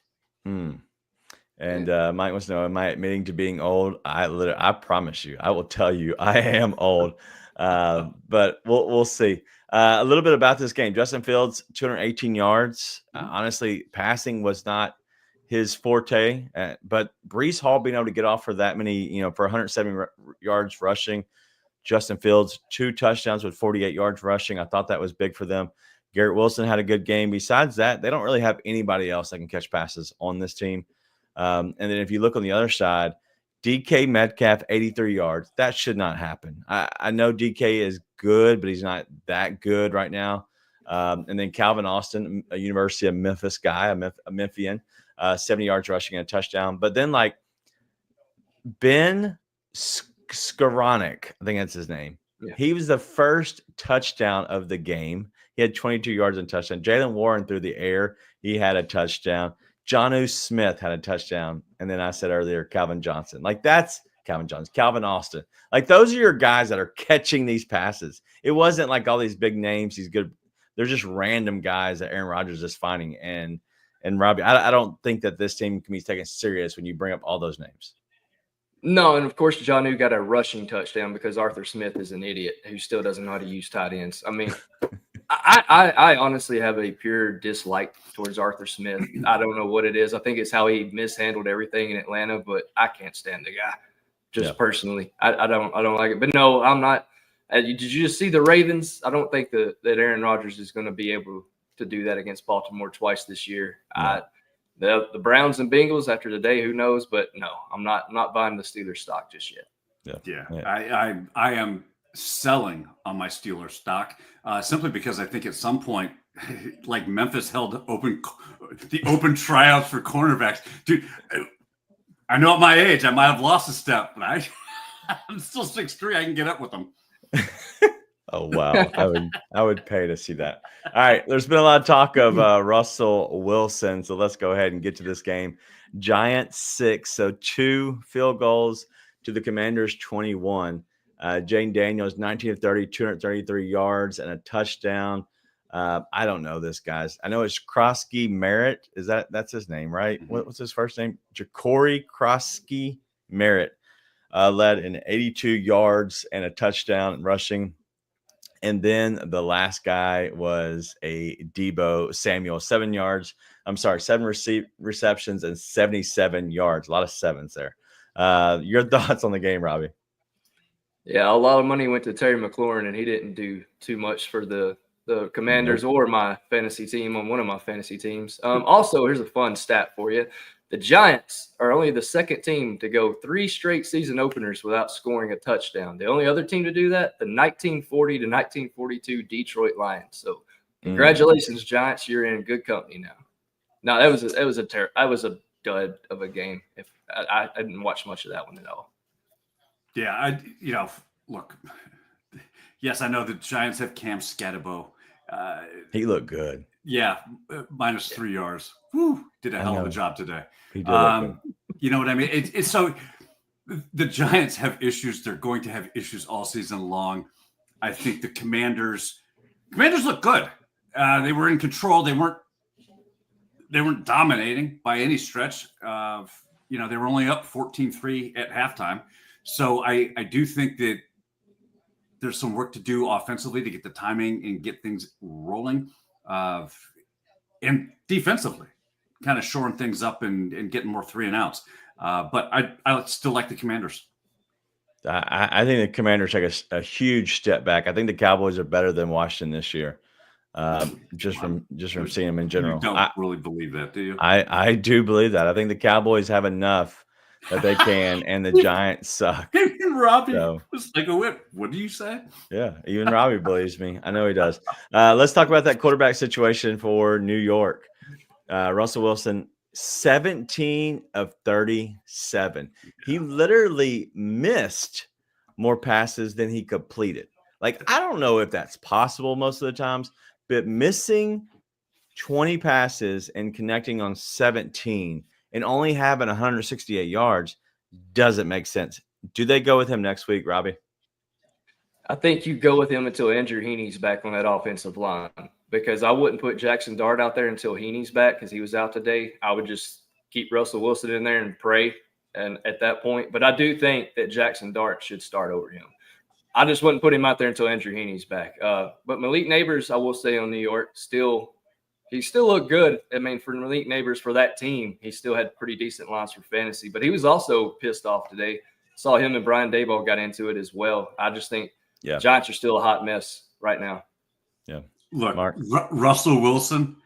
And Mike wants to know, am I admitting to being old? I promise you, I will tell you, I am old. But we'll see. A little bit about this game. Justin Fields, 218 yards. Honestly, passing was not his forte, but Breece Hall being able to get off for that many, for 170 yards rushing. Justin Fields, 2 touchdowns with 48 yards rushing. I thought that was big for them. Garrett Wilson had a good game. Besides that, they don't really have anybody else that can catch passes on this team. And then if you look on the other side, DK Metcalf, 83 yards. That should not happen. I know DK is good, but he's not that good right now. And then Calvin Austin, a University of Memphis guy, a Memphian, 70 yards rushing and a touchdown. But then Ben Skoranek, I think that's his name. Yeah. He was the first touchdown of the game. He had 22 yards and touchdown. Jalen Warren through the air. He had a touchdown. Jonnu Smith had a touchdown. And then I said earlier, Calvin Johnson. That's Calvin Johnson, Calvin Austin. Those are your guys that are catching these passes. It wasn't like all these big names. He's good. They're just random guys that Aaron Rodgers is finding. And Robbie, I don't think that this team can be taken serious when you bring up all those names. No, and of course, Jonnu got a rushing touchdown because Arthur Smith is an idiot who still doesn't know how to use tight ends. I mean, I honestly have a pure dislike towards Arthur Smith. I don't know what it is. I think it's how he mishandled everything in Atlanta, but I can't stand the guy personally. I don't like it. But no, I'm not. Did you just see the Ravens? I don't think that Aaron Rodgers is going to be able to do that against Baltimore twice this year. No. The Browns and Bengals after today, who knows? But no, I'm not buying the Steelers stock just yet. Yeah. I am selling on my Steelers stock simply because I think at some point, like Memphis held the open tryouts for cornerbacks. Dude, I know at my age I might have lost a step, but I'm still 6'3". I can get up with them. Oh, wow. I would pay to see that. All right. There's been a lot of talk of Russell Wilson. So let's go ahead and get to this game. Giants 6. So 2 field goals to the Commanders 21. Jane Daniels, 19 of 30, 233 yards and a touchdown. I don't know this, guys. I know it's Krosky Merritt. That's his name, right? What's his first name? Ja'Cory Krosky Merritt led in 82 yards and a touchdown rushing. And then the last guy was a Deebo Samuel, 7 receptions and 77 yards. A lot of sevens there. Your thoughts on the game, Robbie? Yeah, a lot of money went to Terry McLaurin, and he didn't do too much for the Commanders or my fantasy team on one of my fantasy teams. Also, here's a fun stat for you. The Giants are only the second team to go 3 straight season openers without scoring a touchdown. The only other team to do that, the 1940 to 1942 Detroit Lions. So, congratulations, Giants! You're in good company now. No, that was a dud of a game. If I didn't watch much of that one at all. Yeah, look. Yes, I know the Giants have Cam Scatterbo. He looked good. Yeah, minus 3 yards. Whew, did a hell of a job today. He did. You know what I mean? It's so the Giants have issues. They're going to have issues all season long. I think the Commanders look good. They were in control. They weren't dominating by any stretch. They were only up 14-3 at halftime. So I do think that there's some work to do offensively to get the timing and get things rolling. And defensively, kind of shoring things up and getting more 3 and outs. But I still like the Commanders. I think the Commanders take a huge step back. I think the Cowboys are better than Washington this year. Just from seeing them in general. You don't really believe that, do you? I do believe that. I think the Cowboys have enough that they can, and the Giants suck. Robbie was like a whip. What do you say? Yeah, even Robbie believes me. I know he does. Let's talk about that quarterback situation for New York. Russell Wilson, 17 of 37. He literally missed more passes than he completed. Like, I don't know if that's possible most of the times, but missing 20 passes and connecting on 17 and only having 168 yards doesn't make sense. Do they go with him next week, Robbie? I think you go with him until Andrew Heaney's back on that offensive line, because I wouldn't put Jackson Dart out there until Heaney's back because he was out today. I would just keep Russell Wilson in there and pray and at that point. But I do think that Jackson Dart should start over him. I just wouldn't put him out there until Andrew Heaney's back. But Malik Neighbors, I will say on New York, he still looked good. I mean, for Malik Neighbors, for that team, he still had pretty decent lines for fantasy. But he was also pissed off today. Saw him and Brian Daboll got into it as well. I just think Giants are still a hot mess right now. Yeah. Look, Russell Wilson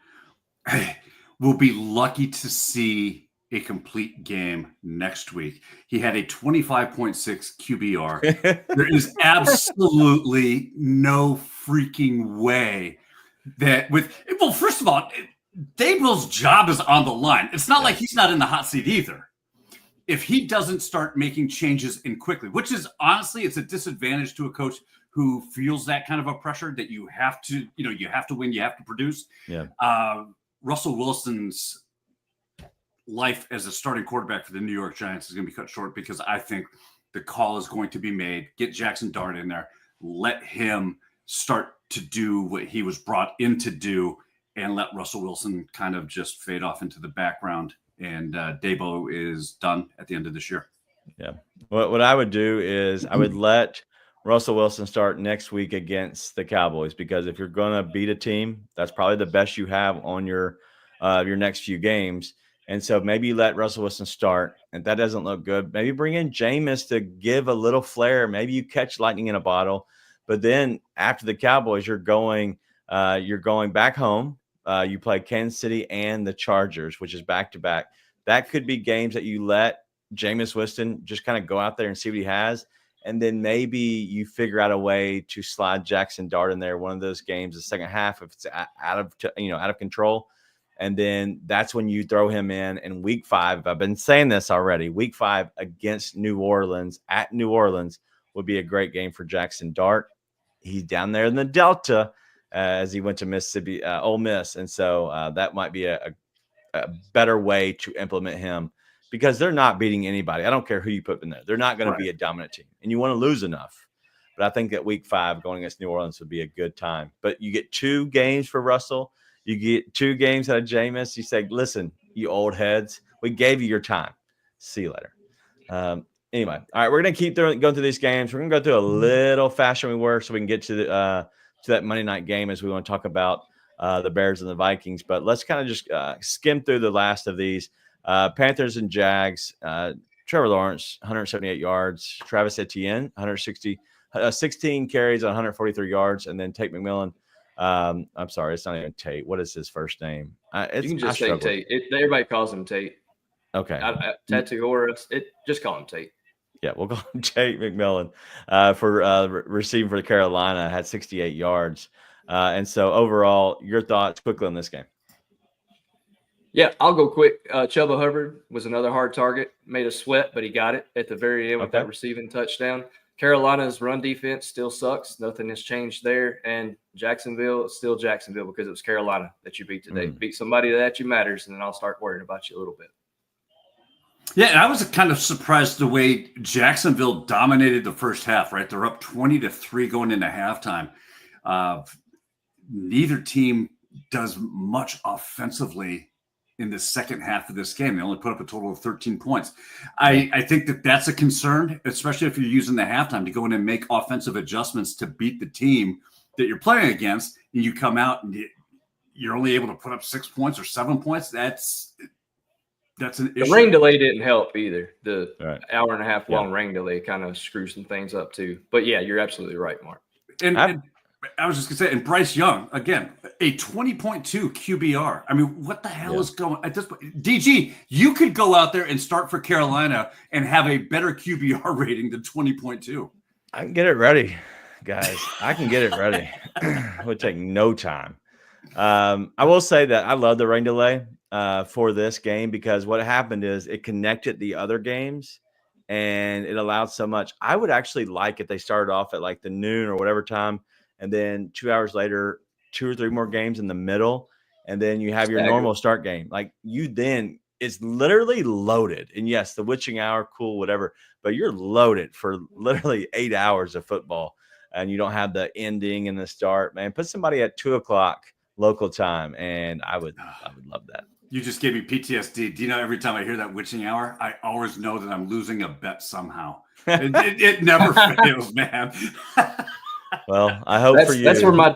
will be lucky to see a complete game next week. He had a 25.6 QBR. There is absolutely no freaking way that first of all, Daboll's job is on the line. It's not like he's not in the hot seat either. If he doesn't start making changes in quickly, which is honestly, it's a disadvantage to a coach who feels that kind of a pressure that you have to win, you have to produce. Yeah. Russell Wilson's life as a starting quarterback for the New York Giants is going to be cut short because I think the call is going to be made. Get Jackson Dart in there. Let him start to do what he was brought in to do and let Russell Wilson kind of just fade off into the background. And Daboll is done at the end of this year. Yeah. What I would do is I would let Russell Wilson start next week against the Cowboys, because if you're going to beat a team, that's probably the best you have on your next few games. And so maybe you let Russell Wilson start. If that doesn't look good, maybe bring in Jameis to give a little flair. Maybe you catch lightning in a bottle. But then after the Cowboys, you're going back home. You play Kansas City and the Chargers, which is back-to-back. That could be games that you let Jameis Winston just kind of go out there and see what he has. And then maybe you figure out a way to slide Jackson Dart in there one of those games, the second half, if it's out of control. And then that's when you throw him in week 5. I've been saying this already. Week 5 against New Orleans at New Orleans would be a great game for Jackson Dart. He's down there in the Delta as he went to Mississippi, Ole Miss. And so that might be a better way to implement him, because they're not beating anybody. I don't care who you put in there. They're not going to be a dominant team, and you want to lose enough. But I think that week 5 going against New Orleans would be a good time. But you get 2 games for Russell. You get 2 games out of Jameis. You say, listen, you old heads, we gave you your time. See you later. Anyway, all right, we're going to keep going through these games. We're going to go through a little faster than we were so we can get to that Monday night game as we want to talk about the Bears and the Vikings. But let's kind of just skim through the last of these. Panthers and Jags. Trevor Lawrence, 178 yards. Travis Etienne, 16 carries on 143 yards. And then Tate McMillan. I'm sorry, it's not even Tate. What is his first name? You can just say Tate. Everybody calls him Tate. Okay. Tattoo, just call him Tate. Yeah, we'll call him Tate McMillan for receiving for Carolina, had 68 yards. And so overall, your thoughts quickly on this game? Yeah, I'll go quick. Chuba Hubbard was another hard target, made a sweat, but he got it at the very end with that receiving touchdown. Carolina's run defense still sucks. Nothing has changed there. And Jacksonville is still Jacksonville because it was Carolina that you beat today. Beat somebody that actually matters, and then I'll start worrying about you a little bit. Yeah, and I was kind of surprised the way Jacksonville dominated the first half, right? They're up 20-3 going into halftime. Neither team does much offensively in the second half of this game. They only put up a total of 13 points. I think that's a concern, especially if you're using the halftime to go in and make offensive adjustments to beat the team that you're playing against, and you come out and you're only able to put up 6 points or 7 points. That's an issue. The rain delay didn't help either. The hour and a half long rain delay kind of screws some things up too. But yeah, you're absolutely right, Mark. And I was just going to say, and Bryce Young, again, a 20.2 QBR. I mean, what the hell is going at this point? DG, you could go out there and start for Carolina and have a better QBR rating than 20.2. I can get it ready, guys. I can get it ready. It would take no time. I will say that I love the rain delay for this game because what happened is it connected the other games and it allowed so much. I would actually like if they started off at like the noon or whatever time, and then 2 hours later, 2 or 3 more games in the middle, and then you have your normal start game. Like you then it's literally loaded. And yes, the witching hour, cool, whatever, but you're loaded for literally 8 hours of football, and you don't have the ending and the start. Man, put somebody at 2:00 local time, and I would love that. You just gave me PTSD. Do you know every time I hear that witching hour, I always know that I'm losing a bet somehow. It never fails, man. Well, I hope for you. That's where my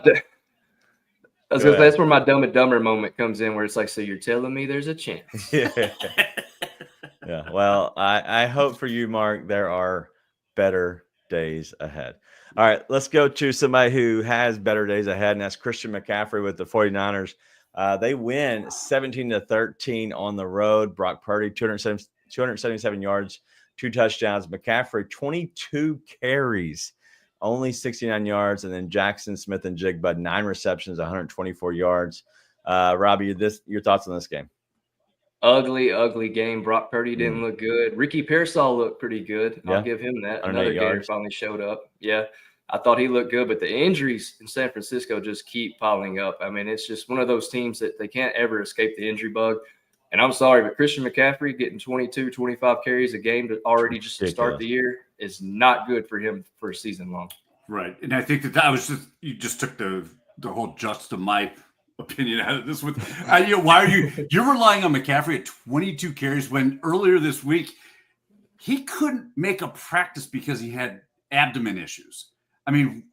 that's where my Dumb and Dumber moment comes in, where it's like, so you're telling me there's a chance? Yeah. Yeah. Well, I hope for you, Mark, there are better days ahead. All right, let's go to somebody who has better days ahead, and that's Christian McCaffrey with the 49ers. They win 17-13 on the road. Brock Purdy, 277 yards, 2 touchdowns. McCaffrey, 22 carries, only 69 yards. And then Jackson Smith and Jigba, 9 receptions, 124 yards. Robbie, your thoughts on this game? Ugly game. Brock Purdy didn't look good. Ricky Pearsall looked pretty good. I'll give him that. Another Gator finally showed up. Yeah, I thought he looked good, but the injuries in San Francisco just keep piling up. I mean, it's just one of those teams that they can't ever escape the injury bug. And I'm sorry, but Christian McCaffrey getting 22, 25 carries a game already just to start the year is not good for him for a season long. Right. And I think that was just, you just took the whole just to my opinion out of this with why are you're relying on McCaffrey at 22 carries when earlier this week he couldn't make a practice because he had abdomen issues. I mean,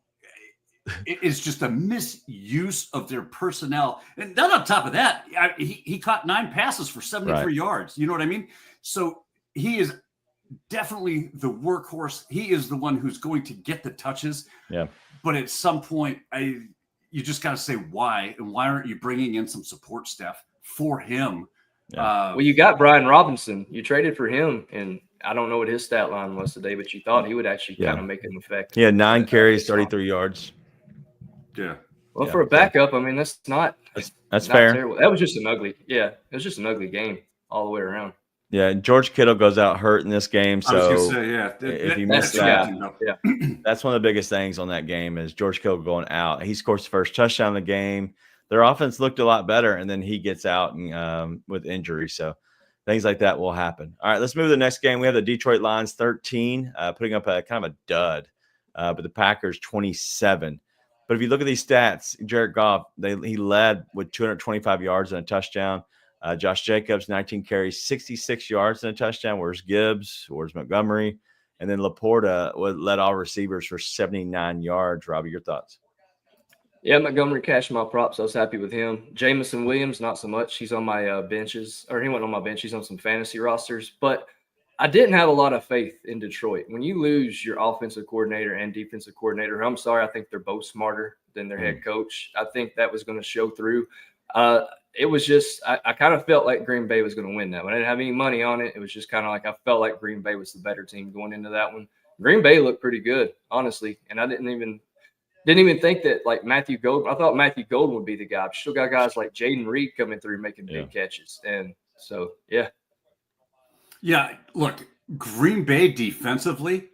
it's just a misuse of their personnel. And then on top of that, he caught 9 passes for 73 yards. You know what I mean? So he is definitely the workhorse. He is the one who's going to get the touches. Yeah. But at some point, you just got to say why, and why aren't you bringing in some support staff for him? Yeah. Well, you got Brian Robinson. You traded for him, and I don't know what his stat line was today, but you thought he would actually kind of make an effect. He had 9 carries, 33 yards. Yeah. Well, for a backup, I mean, that's fair. Terrible. That was just an ugly. Yeah, it was just an ugly game all the way around. Yeah, and George Kittle goes out hurt in this game. So I was gonna say, if you miss that, that's one of the biggest things on that game is George Kittle going out. He scores the first touchdown in the game. Their offense looked a lot better, and then he gets out and with injury. So things like that will happen. All right, let's move to the next game. We have the Detroit Lions 13, putting up a kind of a dud, but the Packers 27. But if you look at these stats, Jared Goff, he led with 225 yards and a touchdown. Josh Jacobs, 19 carries, 66 yards and a touchdown. Where's Gibbs? Where's Montgomery? And then Laporta led all receivers for 79 yards. Robbie, your thoughts? Yeah, Montgomery cashed my props. I was happy with him. Jamison Williams, not so much. He's on my benches, or he went on my bench. He's on some fantasy rosters. But I didn't have a lot of faith in Detroit. When you lose your offensive coordinator and defensive coordinator, I'm sorry, I think they're both smarter than their head coach. I think that was going to show through. It was just I kind of felt like Green Bay was going to win that one. I didn't have any money on it. It was just kind of like I felt like Green Bay was the better team going into that one. Green Bay looked pretty good, honestly, and I didn't even think that like Matthew Golden. I thought Matthew Golden would be the guy. I've still got guys like Jaden Reed coming through making big catches, and so yeah. Look, Green Bay defensively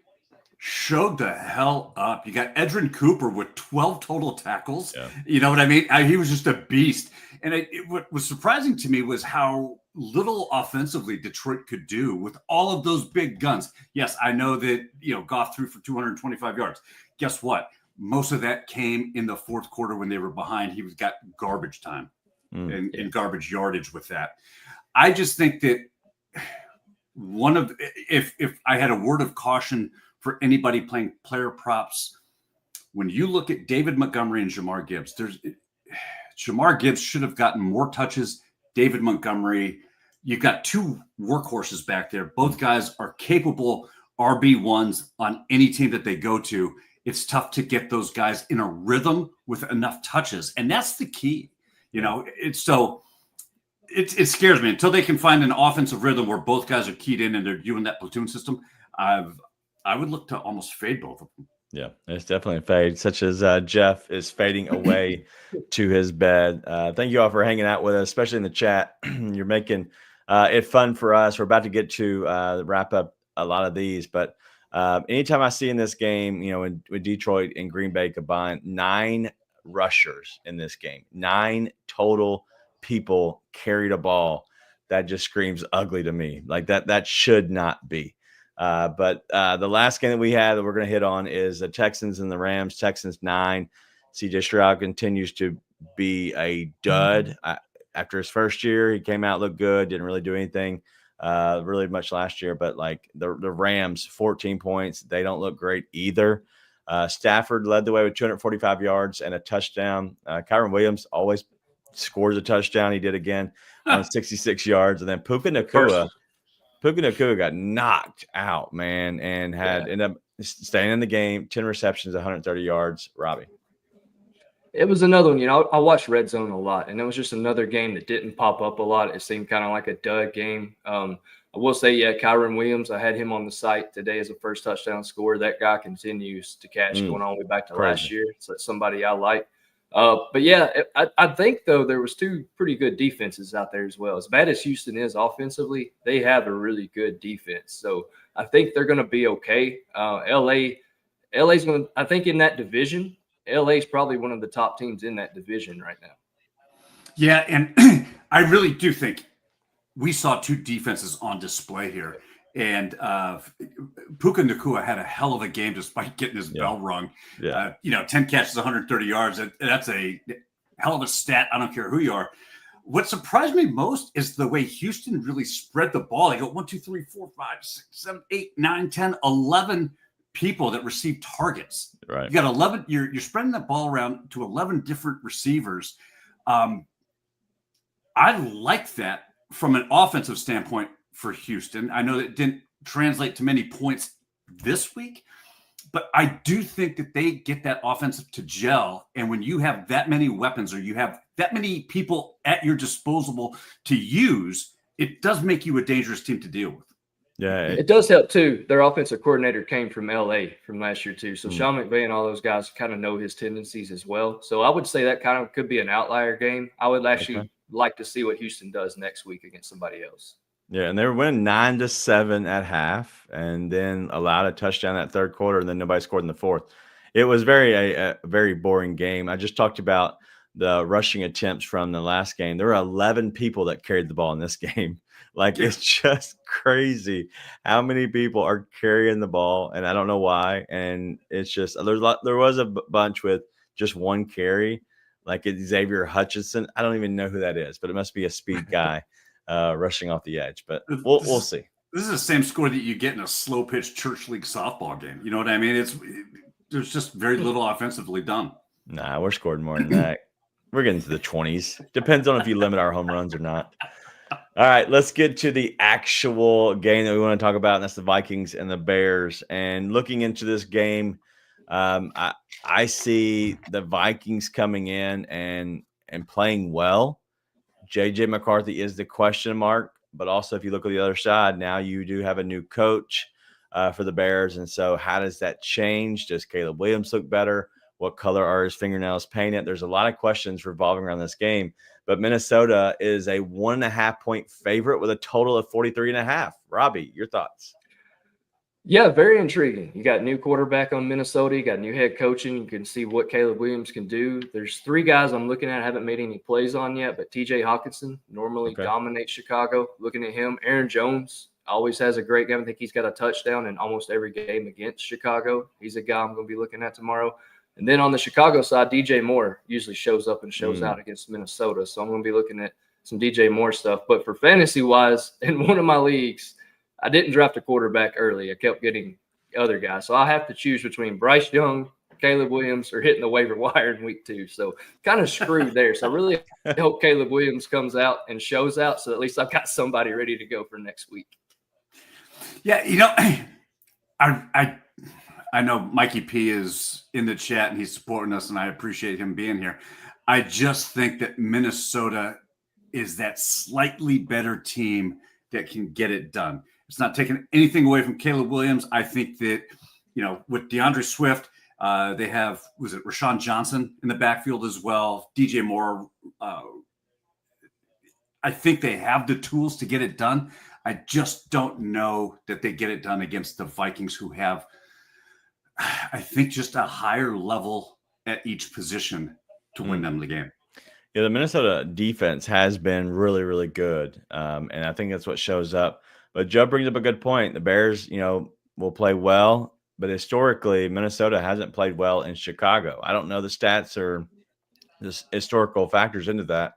showed the hell up. You got Edrin Cooper with 12 total tackles. Yeah. You know what I mean? He was just a beast. And what was surprising to me was how little offensively Detroit could do with all of those big guns. Yes, I know that, Goff threw for 225 yards. Guess what? Most of that came in the fourth quarter when they were behind. He got garbage time and garbage yardage with that. I just think that if I had a word of caution for anybody playing player props, when you look at David Montgomery and Jahmyr Gibbs, Jahmyr Gibbs should have gotten more touches. David Montgomery, you've got 2 workhorses back there. Both guys are capable RB1s on any team that they go to. It's tough to get those guys in a rhythm with enough touches, and that's the key. It scares me until they can find an offensive rhythm where both guys are keyed in and they're doing that platoon system. I would look to almost fade both of them. Yeah, it's definitely a fade, such as Jeff is fading away to his bed. Thank you all for hanging out with us, especially in the chat. You're making it fun for us. We're about to get to wrap up a lot of these, but anytime I see in this game, with Detroit and Green Bay combined, 9 rushers in this game, 9 total people carried a ball. That just screams ugly to me. Like that should not be. But the last game that we had that we're going to hit on is the Texans and the Rams. Texans 9. CJ Stroud continues to be a dud. After his first year, he came out, looked good, didn't really do anything really much last year. But like the Rams, 14 points. They don't look great either. Stafford led the way with 245 yards and a touchdown. Kyron Williams always scores a touchdown. He did again on 66 yards. And then Puka Nacua got knocked out, man, and ended up staying in the game. 10 receptions, 130 yards. Robbie. It was another one. I watched Red Zone a lot, and it was just another game that didn't pop up a lot. It seemed kind of like a dud game. I will say, Kyron Williams, I had him on the site today as a first touchdown scorer. That guy continues to catch going all the way back to last year. So that's somebody I like. But I think, though, there was 2 pretty good defenses out there as well. As bad as Houston is offensively, they have a really good defense. So I think they're going to be okay. LA's going to – I think in that division, LA's probably one of the top teams in that division right now. Yeah, and I really do think we saw 2 defenses on display here. And Puka Nacua had a hell of a game despite getting his bell rung. 10 catches, 130 yards. That's a hell of a stat. I don't care who you are. What surprised me most is the way Houston really spread the ball. They got 1, 2, 3, 4, 5, 6, 7, 8, 9, 10, 11 people that received targets. Right. You got 11. You're spreading the ball around to 11 different receivers. I like that from an offensive standpoint for Houston. I know that it didn't translate to many points this week, but I do think that they get that offensive to gel. And when you have that many weapons or you have that many people at your disposal to use, it does make you a dangerous team to deal with. Yeah, it does help too. Their offensive coordinator came from LA from last year too. So Sean McVay and all those guys kind of know his tendencies as well. So I would say that kind of could be an outlier game. I would actually like to see what Houston does next week against somebody else. Yeah, and they were winning 9-7 at half, and then allowed a touchdown that third quarter, and then nobody scored in the fourth. It was a very boring game. I just talked about the rushing attempts from the last game. There were 11 people that carried the ball in this game. It's just crazy how many people are carrying the ball, and I don't know why. And it's just there was a bunch with just one carry, like Xavier Hutchinson. I don't even know who that is, but it must be a speed guy. Rushing off the edge, but we'll see. This is the same score that you get in a slow pitch church league softball game. You know what I mean? There's just very little offensively done. Nah, we're scoring more than that. We're getting to the 20s. Depends on if you limit our home runs or not. All right, let's get to the actual game that we want to talk about, and that's the Vikings and the Bears. And looking into this game, I see the Vikings coming in and playing well. JJ McCarthy is the question mark, but also if you look at the other side, now you do have a new coach for the Bears. And so how does that change? Does Caleb Williams look better? What color are his fingernails painted? There's a lot of questions revolving around this game, but Minnesota is a 1.5 point favorite with a total of 43.5. Robbie, your thoughts? Yeah, very intriguing. You got new quarterback on Minnesota. You got new head coaching. You can see what Caleb Williams can do. There's 3 guys I'm looking at. I haven't made any plays on yet, but TJ Hawkinson normally dominates Chicago. Looking at him. Aaron Jones always has a great game. I think he's got a touchdown in almost every game against Chicago. He's a guy I'm going to be looking at tomorrow. And then on the Chicago side, DJ Moore usually shows up and shows out against Minnesota. So I'm going to be looking at some DJ Moore stuff. But for fantasy-wise, in one of my leagues, I didn't draft a quarterback early. I kept getting other guys. So I have to choose between Bryce Young, Caleb Williams, or hitting the waiver wire in week 2. So kind of screwed there. So I really hope Caleb Williams comes out and shows out, so at least I've got somebody ready to go for next week. Yeah, I know Mikey P is in the chat and he's supporting us, and I appreciate him being here. I just think that Minnesota is that slightly better team that can get it done. It's not taking anything away from Caleb Williams. I think that, with DeAndre Swift, They have, was it Rashawn Johnson in the backfield as well? DJ Moore. I think they have the tools to get it done. I just don't know that they get it done against the Vikings, who have, I think, just a higher level at each position to win them the game. Yeah, the Minnesota defense has been really, really good. And I think that's what shows up. But Joe brings up a good point. The Bears, will play well, but historically, Minnesota hasn't played well in Chicago. I don't know the stats or the historical factors into that.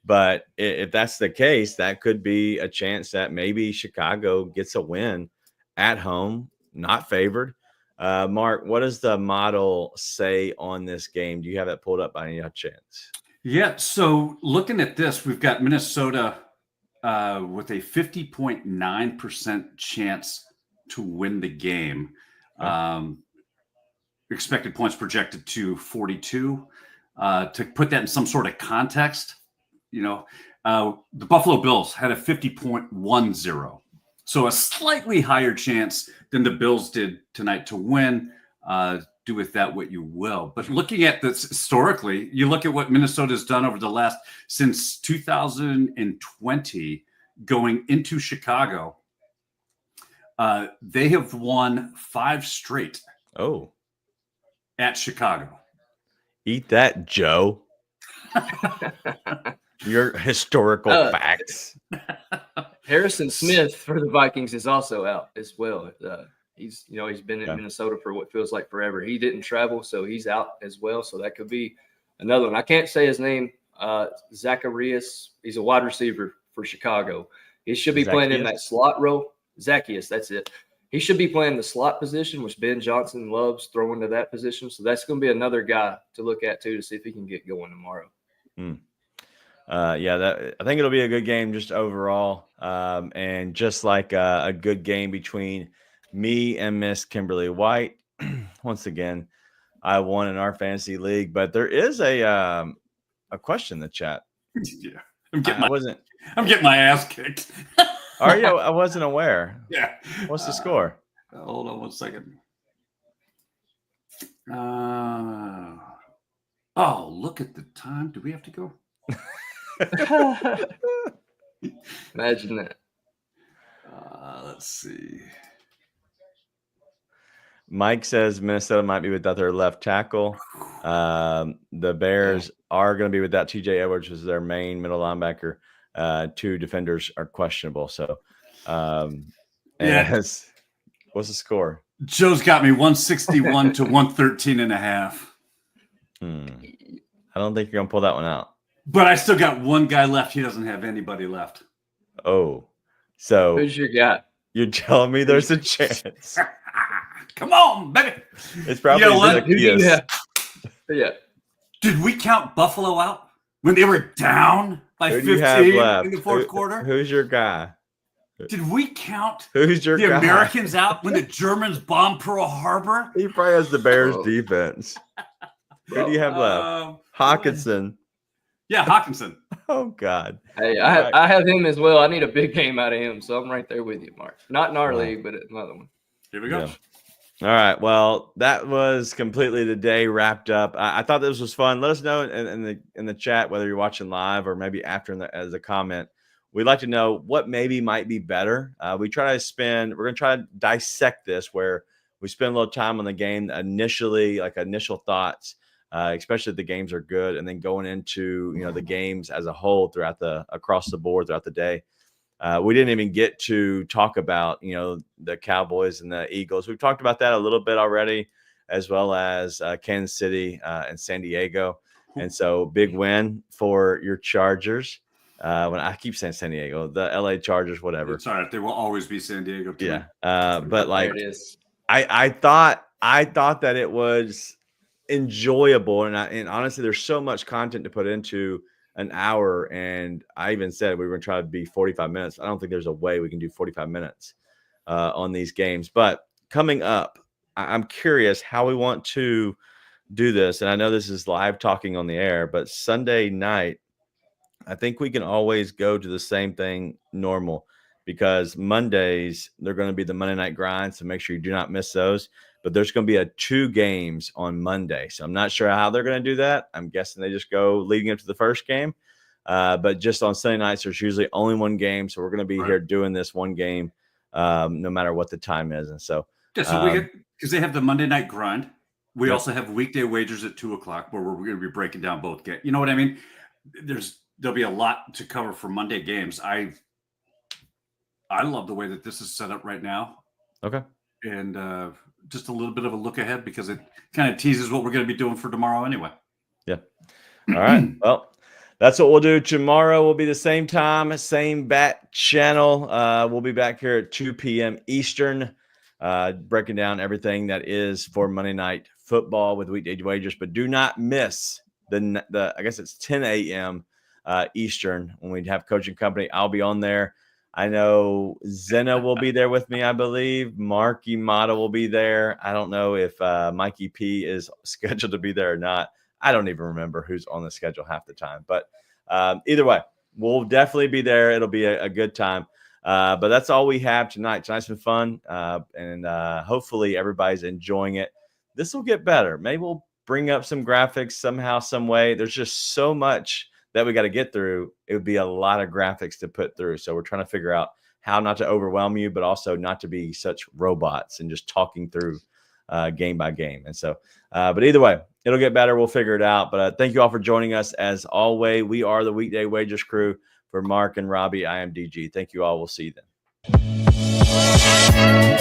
But if that's the case, that could be a chance that maybe Chicago gets a win at home, not favored. Mark, what does the model say on this game? Do you have that pulled up by any chance? Yeah, so looking at this, we've got Minnesota with a 50.9% chance to win the game. Expected points projected to 42. To put that in some sort of context, the Buffalo Bills had a 50.10. So a slightly higher chance than the Bills did tonight to win. Do with that what you will. But looking at this historically, you look at what Minnesota's done over the last, since 2020, going into Chicago, they have won 5 straight. Oh, at Chicago. Eat that, Joe. Your historical facts. Harrison Smith for the Vikings is also out as well. He's been in Minnesota for what feels like forever. He didn't travel, so he's out as well. So that could be another one. I can't say his name. Zacharias. He's a wide receiver for Chicago. He should be playing in that slot role. Zacchaeus, that's it. He should be playing the slot position, which Ben Johnson loves throwing to that position. So that's going to be another guy to look at too, to see if he can get going tomorrow. I think it'll be a good game just overall, and just like a good game between me and Miss Kimberly White. Once again, I won in our fantasy league, but there is a question in the chat. Yeah, I'm getting my ass kicked. Are you? I wasn't aware. Yeah. What's the score? Hold on one second. Look at the time. Do we have to go? Imagine that. Let's see. Mike says Minnesota might be without their left tackle. The Bears are going to be without TJ Edwards, which is their main middle linebacker. 2 defenders are questionable. So, what's the score? Joe's got me 161 to 113.5. I don't think you're going to pull that one out. But I still got one guy left. He doesn't have anybody left. Oh, so who's your guy? You're telling me there's a chance? Come on, baby. It's probably Yeah. Did we count Buffalo out when they were down by 15 in the fourth quarter? Who's your guy? Did we count who's your the guy? Americans out when the Germans bombed Pearl Harbor? He probably has the Bears defense. Who do you have left? Hawkinson. Yeah, Hawkinson. Oh, God. Hey, I have him as well. I need a big game out of him, so I'm right there with you, Mark. Not in our league, but another one. Here we go. Yeah. All right. Well, that was completely the day wrapped up. I thought this was fun. Let us know in the chat whether you're watching live or maybe after as a comment. We'd like to know what maybe might be better. We're going to try to dissect this where we spend a little time on the game initially, like initial thoughts, especially if the games are good, and then going into the games as a whole across the board throughout the day. We didn't even get to talk about the Cowboys and the Eagles. We've talked about that a little bit already, as well as Kansas City and San Diego. And so big win for your Chargers. When I keep saying San Diego, the LA Chargers, whatever. It's all right. They will always be San Diego too. Yeah. But like, there it is. I thought that it was enjoyable, and honestly, there's so much content to put into an hour, and I even said we were going to try to be 45 minutes. I don't think there's a way we can do 45 minutes on these games. But coming up, I'm curious how we want to do this, and I know this is live talking on the air, but Sunday night, I think we can always go to the same thing normal, because Mondays, they're going to be the Monday night grind, so make sure you do not miss those. but there's going to be 2 games on Monday. So I'm not sure how they're going to do that. I'm guessing they just go leading up to the first game. But just on Sunday nights, there's usually only 1 game. So we're going to be here doing this 1 game, no matter what the time is. And so, because they have the Monday night grind. We also have weekday wagers at 2:00 where we're going to be breaking down both games. You know what I mean? There'll be a lot to cover for Monday games. I love the way that this is set up right now. Okay. And just a little bit of a look ahead because it kind of teases what we're going to be doing for tomorrow anyway. Yeah. All right. Well, that's what we'll do. Tomorrow will be the same time, same bat channel. We'll be back here at 2 p.m. Eastern, breaking down everything that is for Monday Night Football with weekday wagers. But do not miss the I guess it's 10 a.m. Eastern when we have Coaching Company. I'll be on there. I know Zena will be there with me, I believe. Marky Mata will be there. I don't know if Mikey P is scheduled to be there or not. I don't even remember who's on the schedule half the time. But either way, we'll definitely be there. It'll be a good time. But that's all we have tonight. Tonight's been fun. And hopefully everybody's enjoying it. This will get better. Maybe we'll bring up some graphics somehow, some way. There's just so much that we got to get through. It would be a lot of graphics to put through. So we're trying to figure out how not to overwhelm you, but also not to be such robots and just talking through game by game. And so, but either way, it'll get better. We'll figure it out. But thank you all for joining us. As always, we are the Weekday Wagers crew. For Mark and Robbie, I am DG. Thank you all. We'll see you then.